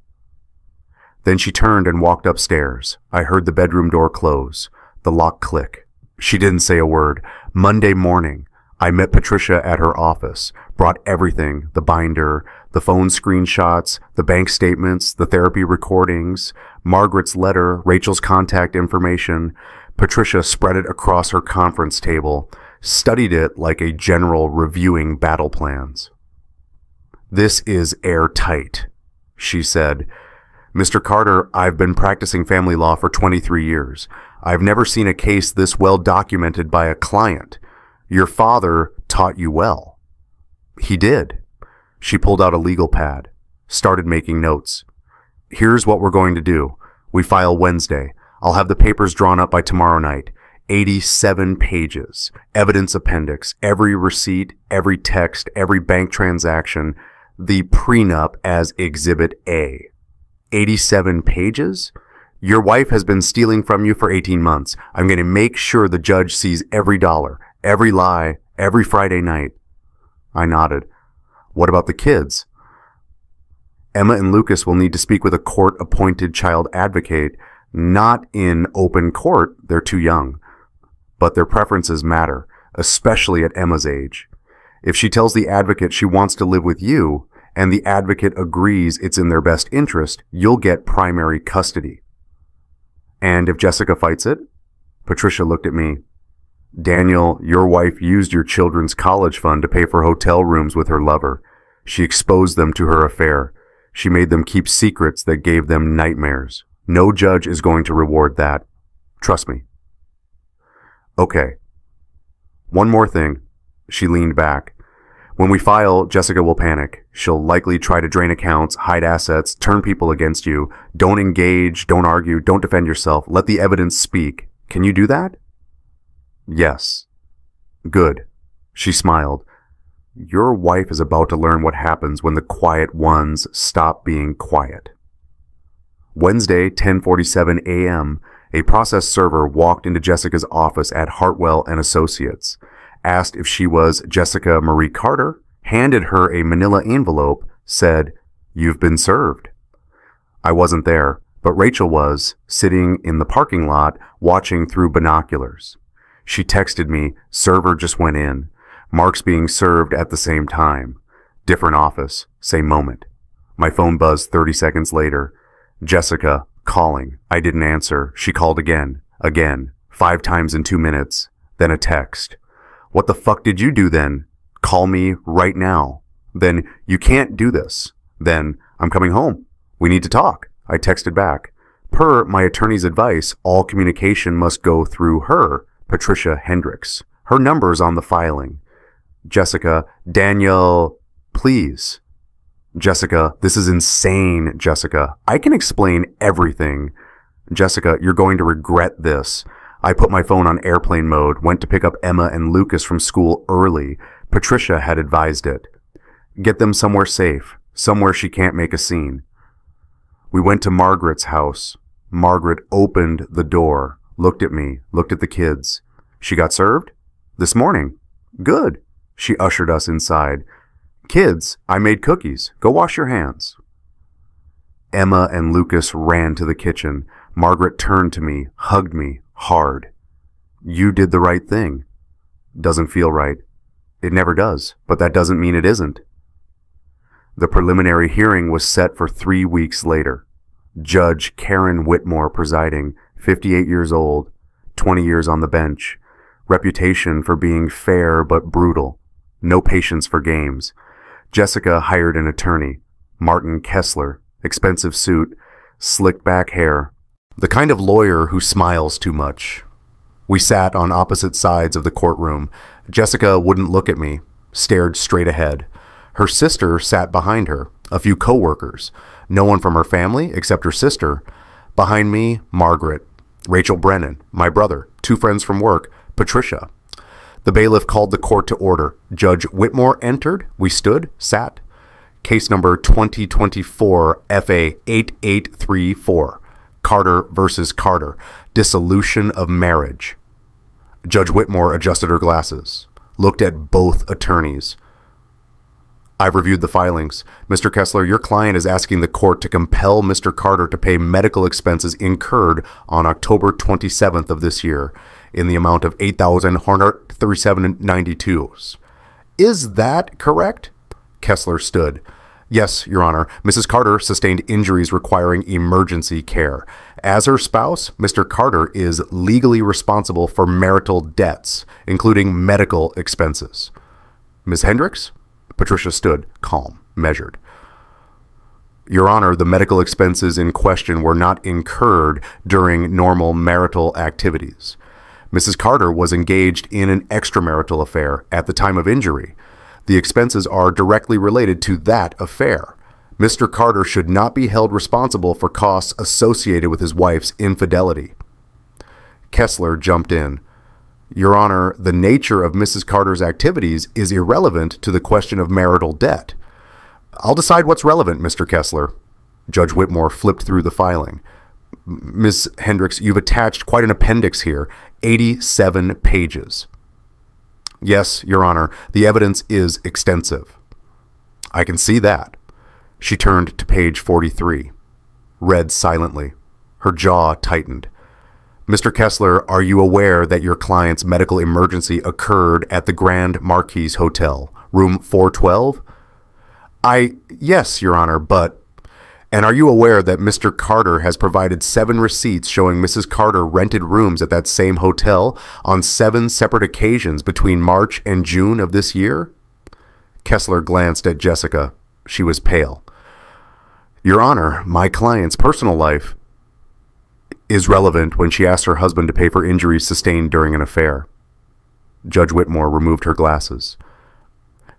Then she turned and walked upstairs. I heard the bedroom door close, the lock click. She didn't say a word. Monday morning, I met Patricia at her office, brought everything, the binder, the phone screenshots, the bank statements, the therapy recordings, Margaret's letter, Rachel's contact information. Patricia spread it across her conference table, studied it like a general reviewing battle plans. This is airtight, she said. Mr. Carter, I've been practicing family law for 23 years. I've never seen a case this well documented by a client. Your father taught you well. He did. She pulled out a legal pad, started making notes. Here's what we're going to do. We file Wednesday. I'll have the papers drawn up by tomorrow night. 87 pages. Evidence appendix. Every receipt, every text, every bank transaction. The prenup as Exhibit A. 87 pages? Your wife has been stealing from you for 18 months. I'm going to make sure the judge sees every dollar, every lie, every Friday night. I nodded. What about the kids? Emma and Lucas will need to speak with a court-appointed child advocate, not in open court. They're too young. But their preferences matter, especially at Emma's age. If she tells the advocate she wants to live with you, and the advocate agrees it's in their best interest, you'll get primary custody. And if Jessica fights it? Patricia looked at me. Daniel, your wife used your children's college fund to pay for hotel rooms with her lover. She exposed them to her affair. She made them keep secrets that gave them nightmares. No judge is going to reward that. Trust me. Okay, One more thing. She leaned back. When we file, Jessica will panic. She'll likely try to drain accounts, hide assets, turn people against you. Don't engage, don't argue, don't defend yourself. Let the evidence speak. Can you do that? Yes. Good. She smiled. Your wife is about to learn what happens when the quiet ones stop being quiet. Wednesday, 10:47 a.m., a process server walked into Jessica's office at Hartwell and Associates, asked if she was Jessica Marie Carter, handed her a manila envelope, said, "You've been served." I wasn't there, but Rachel was, sitting in the parking lot, watching through binoculars. She texted me, "Server just went in. Mark's being served at the same time. Different office, same moment." My phone buzzed 30 seconds later. Jessica, calling. I didn't answer. She called again, 5 times in 2 minutes. Then a text. "What the fuck did you do then? Call me right now." Then, "You can't do this." Then, "I'm coming home. We need to talk." I texted back. Per my attorney's advice, all communication must go through her, Patricia Hendricks. Her number's on the filing. Jessica, "Daniel, please." Jessica, "This is insane, Jessica. I can explain everything." Jessica, "You're going to regret this." I put my phone on airplane mode, went to pick up Emma and Lucas from school early. Patricia had advised it. Get them somewhere safe, somewhere she can't make a scene. We went to Margaret's house. Margaret opened the door, looked at me, looked at the kids. "She got served?" "This morning." "Good." She ushered us inside. "Kids, I made cookies. Go wash your hands." Emma and Lucas ran to the kitchen. Margaret turned to me, hugged me hard. "You did the right thing." "Doesn't feel right." "It never does, but that doesn't mean it isn't." The preliminary hearing was set for 3 weeks later. Judge Karen Whitmore presiding, 58 years old, 20 years on the bench. Reputation for being fair but brutal. No patience for games. Jessica hired an attorney, Martin Kessler, expensive suit, slicked back hair, the kind of lawyer who smiles too much. We sat on opposite sides of the courtroom. Jessica wouldn't look at me, stared straight ahead. Her sister sat behind her, a few co-workers, no one from her family except her sister. Behind me, Margaret, Rachel Brennan, my brother, 2 friends from work, Patricia. The bailiff called the court to order. Judge Whitmore entered. We stood, sat. Case number 2024 FA 8834. Carter versus Carter. Dissolution of marriage. Judge Whitmore adjusted her glasses, looked at both attorneys. "I've reviewed the filings. Mr. Kessler, your client is asking the court to compel Mr. Carter to pay medical expenses incurred on October 27th of this year in the amount of $8,137.92. Is that correct?" Kessler stood. "Yes, Your Honor. Mrs. Carter sustained injuries requiring emergency care. As her spouse, Mr. Carter is legally responsible for marital debts, including medical expenses." "Ms. Hendricks?" Patricia stood, calm, measured. "Your Honor, the medical expenses in question were not incurred during normal marital activities. Mrs. Carter was engaged in an extramarital affair at the time of injury. The expenses are directly related to that affair. Mr. Carter should not be held responsible for costs associated with his wife's infidelity." Kessler jumped in. "Your Honor, the nature of Mrs. Carter's activities is irrelevant to the question of marital debt." "I'll decide what's relevant, Mr. Kessler." Judge Whitmore flipped through the filing. "Ms. Hendricks, you've attached quite an appendix here, 87 pages. "Yes, Your Honor, the evidence is extensive." "I can see that." She turned to page 43, read silently. Her jaw tightened. "Mr. Kessler, are you aware that your client's medical emergency occurred at the Grand Marquis Hotel, room 412? Yes, Your Honor, but... And are you aware that Mr. Carter has provided 7 receipts showing Mrs. Carter rented rooms at that same hotel on 7 separate occasions between March and June of this year?" Kessler glanced at Jessica. She was pale. "Your Honor, my client's personal life is relevant when she asked her husband to pay for injuries sustained during an affair." Judge Whitmore removed her glasses.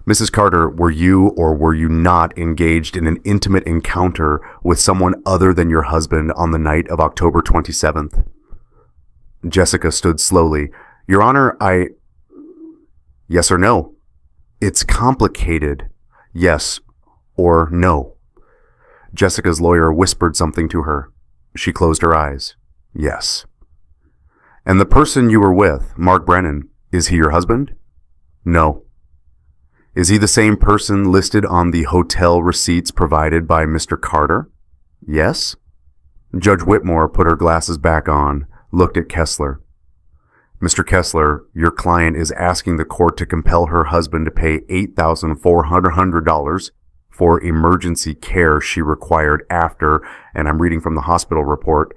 Mrs. Carter, were you or were you not engaged in an intimate encounter with someone other than your husband on the night of October 27th? Jessica stood slowly. Your Honor, Yes or no? It's complicated. Yes or no. Jessica's lawyer whispered something to her. She closed her eyes. Yes. And the person you were with, Mark Brennan, is he your husband? No. Is he the same person listed on the hotel receipts provided by Mr. Carter? Yes. Judge Whitmore put her glasses back on, looked at Kessler. Mr. Kessler, your client is asking the court to compel her husband to pay $8,400 for emergency care she required after, and I'm reading from the hospital report,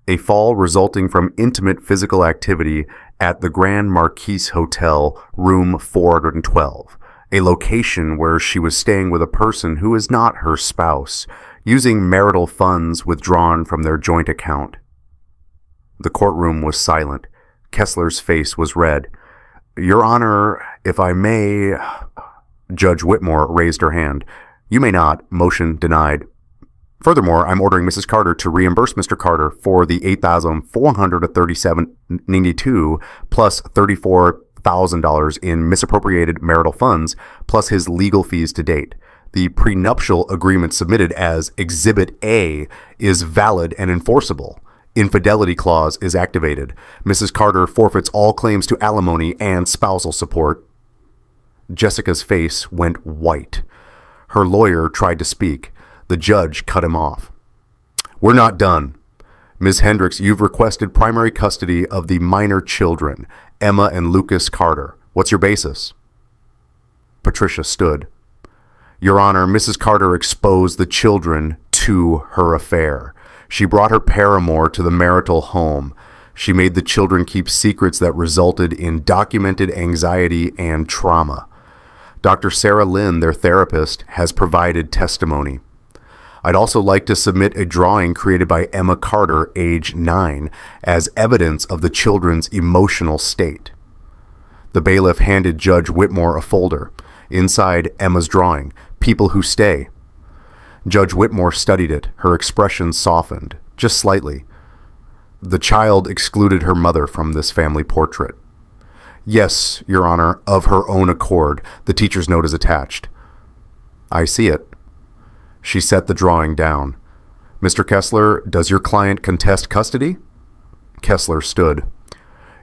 a fall resulting from intimate physical activity at the Grand Marquis Hotel, room 412, a location where she was staying with a person who is not her spouse, using marital funds withdrawn from their joint account. The courtroom was silent. Kessler's face was red. Your Honor, if I may... Judge Whitmore raised her hand. You may not. Motion denied. Furthermore, I'm ordering Mrs. Carter to reimburse Mr. Carter for the $8,437.92 plus $34,000 in misappropriated marital funds plus his legal fees to date. The prenuptial agreement submitted as Exhibit A is valid and enforceable. Infidelity clause is activated. Mrs. Carter forfeits all claims to alimony and spousal support. Jessica's face went white. Her lawyer tried to speak. The judge cut him off. We're not done. Ms. Hendricks, you've requested primary custody of the minor children, Emma and Lucas Carter. What's your basis? Patricia stood. Your Honor, Mrs. Carter exposed the children to her affair. She brought her paramour to the marital home. She made the children keep secrets that resulted in documented anxiety and trauma. Dr. Sarah Lynn, their therapist, has provided testimony. I'd also like to submit a drawing created by Emma Carter, age 9, as evidence of the children's emotional state. The bailiff handed Judge Whitmore a folder. Inside, Emma's drawing, People Who Stay. Judge Whitmore studied it. Her expression softened, just slightly. The child excluded her mother from this family portrait. Yes, Your Honor, of her own accord. The teacher's note is attached. I see it. She set the drawing down. Mr. Kessler, does your client contest custody? Kessler stood.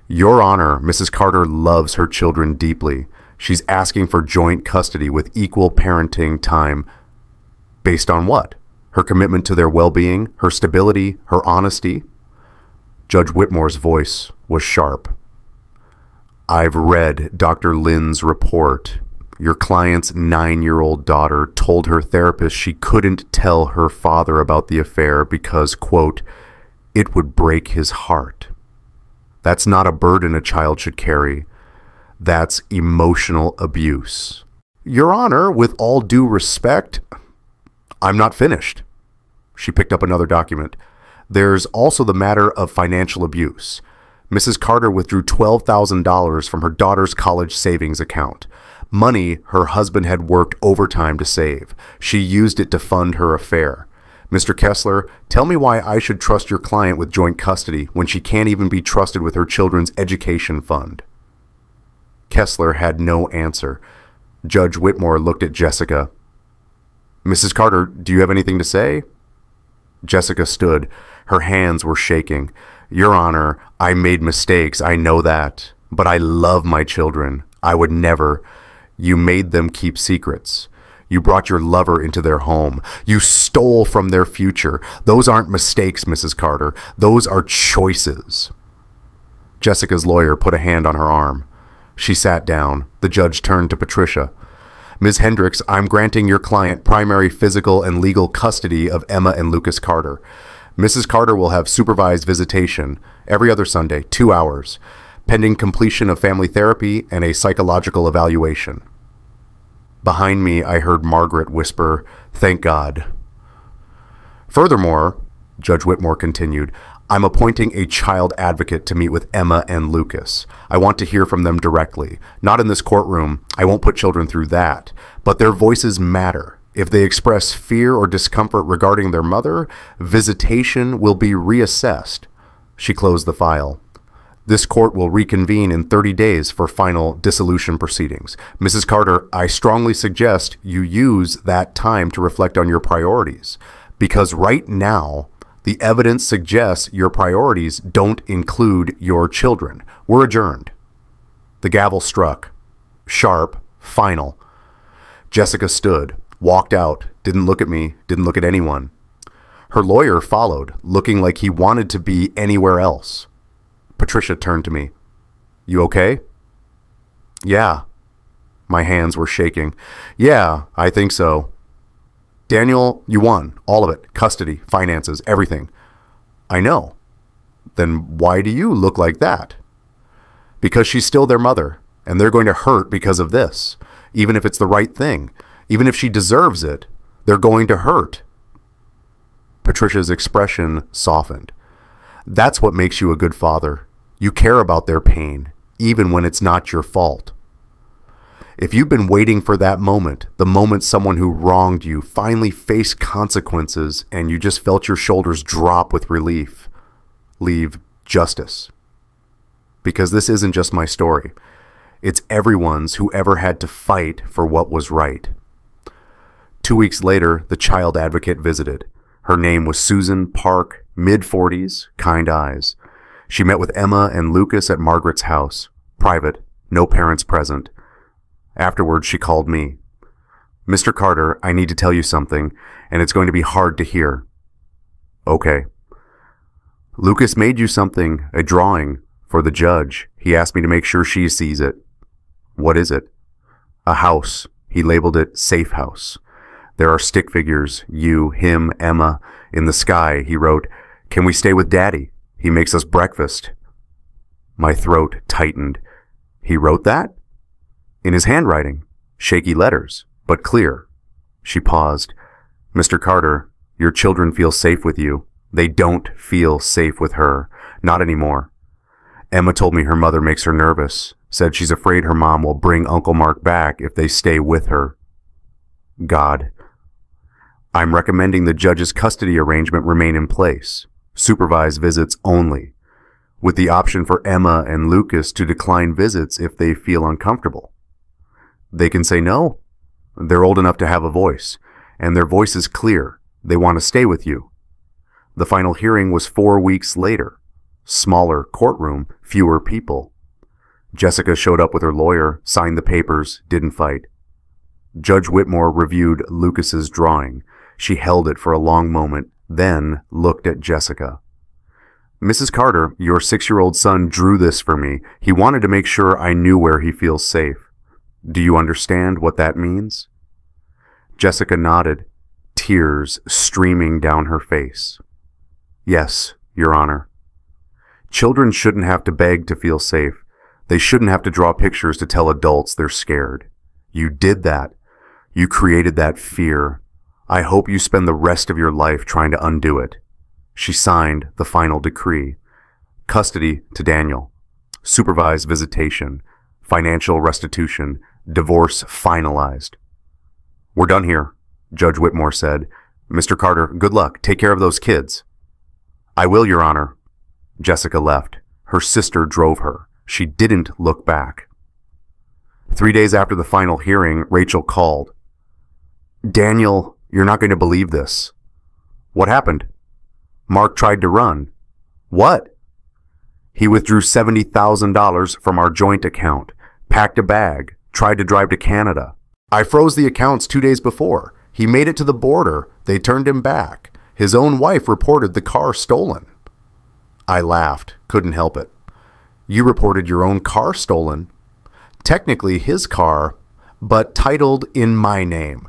Your Honor, Mrs. Carter loves her children deeply. She's asking for joint custody with equal parenting time. Based on what? Her commitment to their well-being, her stability, her honesty? Judge Whitmore's voice was sharp. I've read Dr. Lynn's report. Your client's 9-year-old daughter told her therapist she couldn't tell her father about the affair because, quote, it would break his heart. That's not a burden a child should carry. That's emotional abuse. Your Honor, with all due respect, I'm not finished. She picked up another document. There's also the matter of financial abuse. Mrs. Carter withdrew $12,000 from her daughter's college savings account. Money her husband had worked overtime to save. She used it to fund her affair. Mr. Kessler, tell me why I should trust your client with joint custody when she can't even be trusted with her children's education fund. Kessler had no answer. Judge Whitmore looked at Jessica. Mrs. Carter, do you have anything to say? Jessica stood. Her hands were shaking. Your Honor, I made mistakes, I know that. But I love my children. I would never. You made them keep secrets. You brought your lover into their home. You stole from their future. Those aren't mistakes, Mrs. Carter. Those are choices. Jessica's lawyer put a hand on her arm. She sat down. The judge turned to Patricia. Ms. Hendricks, I'm granting your client primary physical and legal custody of Emma and Lucas Carter. Mrs. Carter will have supervised visitation every other Sunday, 2 hours, pending completion of family therapy and a psychological evaluation. Behind me, I heard Margaret whisper, "Thank God." Furthermore, Judge Whitmore continued, I'm appointing a child advocate to meet with Emma and Lucas. I want to hear from them directly. Not in this courtroom. I won't put children through that. But their voices matter. If they express fear or discomfort regarding their mother, visitation will be reassessed. She closed the file. This court will reconvene in 30 days for final dissolution proceedings. Mrs. Carter, I strongly suggest you use that time to reflect on your priorities, because right now, the evidence suggests your priorities don't include your children. We're adjourned. The gavel struck. Sharp. Final. Jessica stood, walked out, didn't look at me, didn't look at anyone. Her lawyer followed, looking like he wanted to be anywhere else. Patricia turned to me. You okay? Yeah. My hands were shaking. Yeah, I think so. Daniel, you won. All of it. Custody, finances, everything. I know. Then why do you look like that? Because she's still their mother, and they're going to hurt because of this. Even if it's the right thing. Even if she deserves it, they're going to hurt. Patricia's expression softened. That's what makes you a good father. You care about their pain, even when it's not your fault. If you've been waiting for that moment, the moment someone who wronged you finally faced consequences and you just felt your shoulders drop with relief, leave justice. Because this isn't just my story. It's everyone's who ever had to fight for what was right. 2 weeks later, the child advocate visited. Her name was Susan Park, mid-40s, kind eyes. She met with Emma and Lucas at Margaret's house. Private, no parents present. Afterwards, she called me. Mr. Carter, I need to tell you something, and it's going to be hard to hear. Okay. Lucas made you something, a drawing, for the judge. He asked me to make sure she sees it. What is it? A house. He labeled it Safe House. There are stick figures, you, him, Emma. In the sky, he wrote, "Can we stay with Daddy? He makes us breakfast." My throat tightened. He wrote that? In his handwriting. Shaky letters, but clear. She paused. Mr. Carter, your children feel safe with you. They don't feel safe with her. Not anymore. Emma told me her mother makes her nervous. Said she's afraid her mom will bring Uncle Mark back if they stay with her. God. I'm recommending the judge's custody arrangement remain in place. Supervised visits only, with the option for Emma and Lucas to decline visits if they feel uncomfortable. They can say no. They're old enough to have a voice, and their voice is clear. They want to stay with you. The final hearing was 4 weeks later. Smaller courtroom, fewer people. Jessica showed up with her lawyer, signed the papers, didn't fight. Judge Whitmore reviewed Lucas's drawing. She held it for a long moment, then looked at Jessica. Mrs. Carter, your 6-year-old son drew this for me. He wanted to make sure I knew where he feels safe. Do you understand what that means? Jessica nodded, tears streaming down her face. Yes, Your Honor. Children shouldn't have to beg to feel safe. They shouldn't have to draw pictures to tell adults they're scared. You did that. You created that fear. I hope you spend the rest of your life trying to undo it. She signed the final decree. Custody to Daniel. Supervised visitation. Financial restitution. Divorce finalized. We're done here, Judge Whitmore said. Mr. Carter, good luck. Take care of those kids. I will, Your Honor. Jessica left. Her sister drove her. She didn't look back. 3 days after the final hearing, Rachel called. Daniel, you're not going to believe this. What happened? Mark tried to run. What? He withdrew $70,000 from our joint account, packed a bag, tried to drive to Canada. I froze the accounts 2 days before. He made it to the border. They turned him back. His own wife reported the car stolen. I laughed, couldn't help it. You reported your own car stolen. Technically his car, but titled in my name.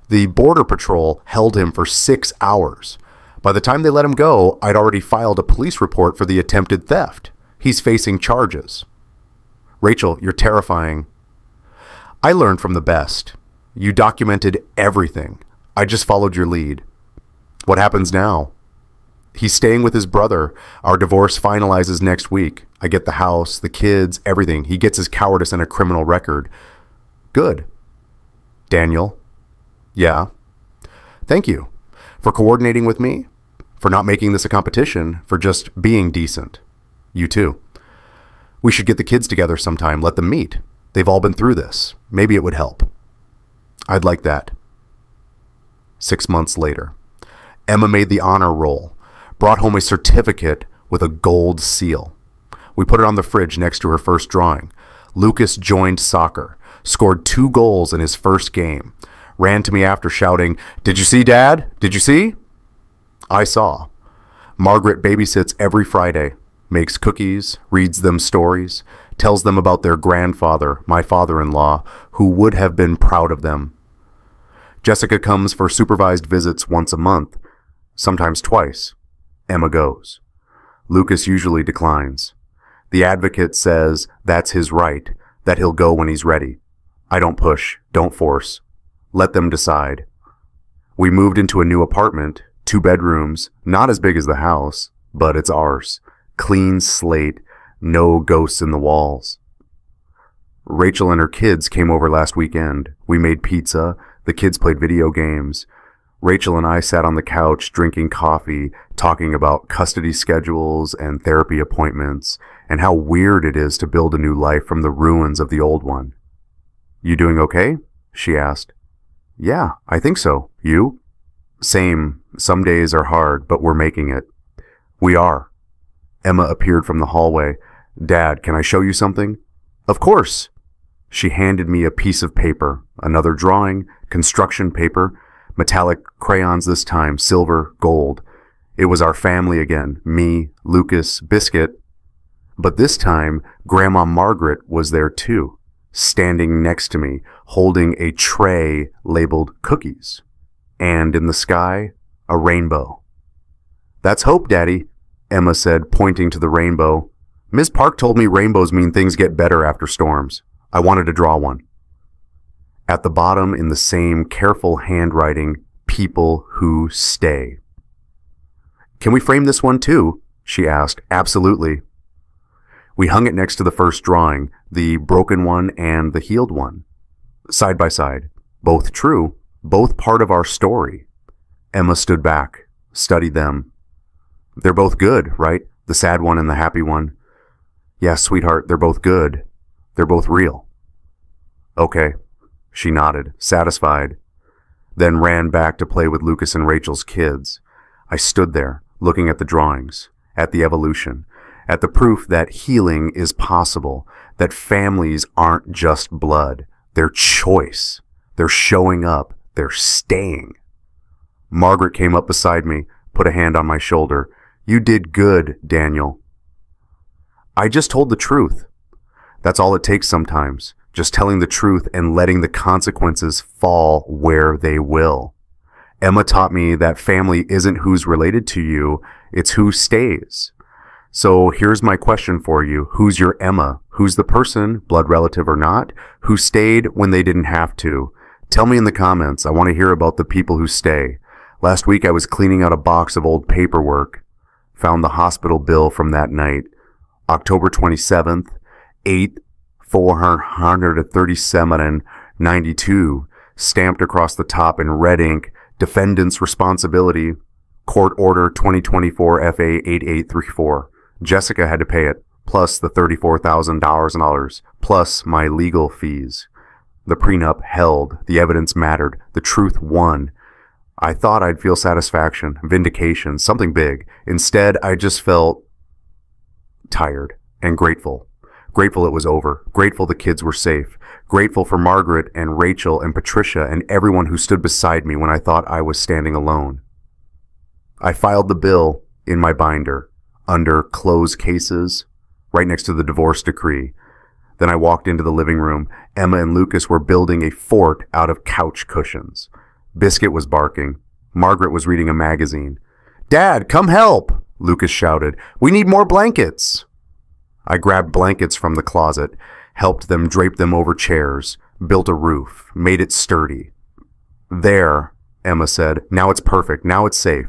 The Border Patrol held him for 6 hours. By the time they let him go, I'd already filed a police report for the attempted theft. He's facing charges. Rachel, you're terrifying. I learned from the best. You documented everything. I just followed your lead. What happens now? He's staying with his brother. Our divorce finalizes next week. I get the house, the kids, everything. He gets his cowardice and a criminal record. Good. Daniel. Yeah. Thank you for coordinating with me, for not making this a competition, for just being decent. You too. We should get the kids together sometime, let them meet. They've all been through this. Maybe it would help. I'd like that. 6 months later, Emma made the honor roll, brought home a certificate with a gold seal. We put it on the fridge next to her first drawing. Lucas joined soccer, scored 2 goals in his first game, ran to me after shouting, "Did you see, Dad? Did you see?" I saw. Margaret babysits every Friday, makes cookies, reads them stories, tells them about their grandfather, my father-in-law, who would have been proud of them. Jessica comes for supervised visits once a month, sometimes twice. Emma goes. Lucas usually declines. The advocate says that's his right, that he'll go when he's ready. I don't push, don't force. Let them decide. We moved into a new apartment, 2 bedrooms, not as big as the house, but it's ours. Clean slate, no ghosts in the walls. Rachel and her kids came over last weekend. We made pizza. The kids played video games. Rachel and I sat on the couch drinking coffee, talking about custody schedules and therapy appointments, and how weird it is to build a new life from the ruins of the old one. You doing okay? She asked. Yeah, I think so. You? Same. Some days are hard, but we're making it. We are. Emma appeared from the hallway. Dad, can I show you something? Of course. She handed me a piece of paper, another drawing, construction paper, metallic crayons this time, silver, gold. It was our family again, me, Lucas, Biscuit. But this time, Grandma Margaret was there too, standing next to me, holding a tray labeled cookies. And in the sky, a rainbow. That's hope, Daddy, Emma said, pointing to the rainbow. Ms. Park told me rainbows mean things get better after storms. I wanted to draw one. At the bottom, in the same careful handwriting, people who stay. Can we frame this one too? She asked. Absolutely. We hung it next to the first drawing, the broken one and the healed one. Side by side. Both true, both part of our story. Emma stood back, studied them. They're both good, right? The sad one and the happy one. Yes, sweetheart, they're both good. They're both real. Okay. She nodded, satisfied, then ran back to play with Lucas and Rachel's kids. I stood there, looking at the drawings, at the evolution, at the proof that healing is possible, that families aren't just blood, they're choice. They're showing up, they're staying. Margaret came up beside me, put a hand on my shoulder. You did good, Daniel. I just told the truth. That's all it takes sometimes. Just telling the truth and letting the consequences fall where they will. Emma taught me that family isn't who's related to you, it's who stays. So here's my question for you. Who's your Emma? Who's the person, blood relative or not, who stayed when they didn't have to? Tell me in the comments. I want to hear about the people who stay. Last week I was cleaning out a box of old paperwork. Found the hospital bill from that night. October 27th, 8th, 437.92, stamped across the top in red ink, defendant's responsibility, court order 2024 FA 8834. Jessica had to pay it, plus the $34,000, plus my legal fees. The prenup held, the evidence mattered, the truth won. I thought I'd feel satisfaction, vindication, something big. Instead, I just felt tired and grateful. Grateful it was over. Grateful the kids were safe. Grateful for Margaret and Rachel and Patricia and everyone who stood beside me when I thought I was standing alone. I filed the bill in my binder, under closed cases, right next to the divorce decree. Then I walked into the living room. Emma and Lucas were building a fort out of couch cushions. Biscuit was barking. Margaret was reading a magazine. Dad, come help, Lucas shouted. We need more blankets. I grabbed blankets from the closet, helped them drape them over chairs, built a roof, made it sturdy. There, Emma said. Now it's perfect. Now it's safe.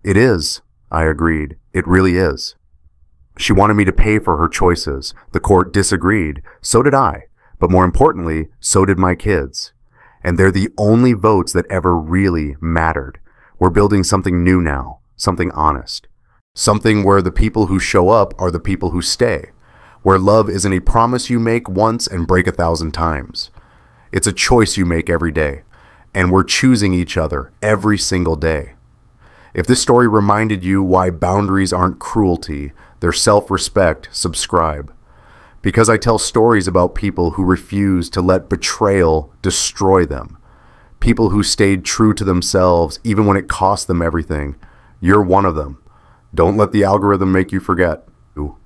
It is, I agreed. It really is. She wanted me to pay for her choices. The court disagreed. So did I. But more importantly, so did my kids. And they're the only votes that ever really mattered. We're building something new now, something honest. Something where the people who show up are the people who stay. Where love isn't a promise you make once and break 1,000 times. It's a choice you make every day. And we're choosing each other every single day. If this story reminded you why boundaries aren't cruelty, they're self-respect, subscribe. Because I tell stories about people who refuse to let betrayal destroy them. People who stayed true to themselves even when it cost them everything. You're one of them. Don't let the algorithm make you forget. Ooh.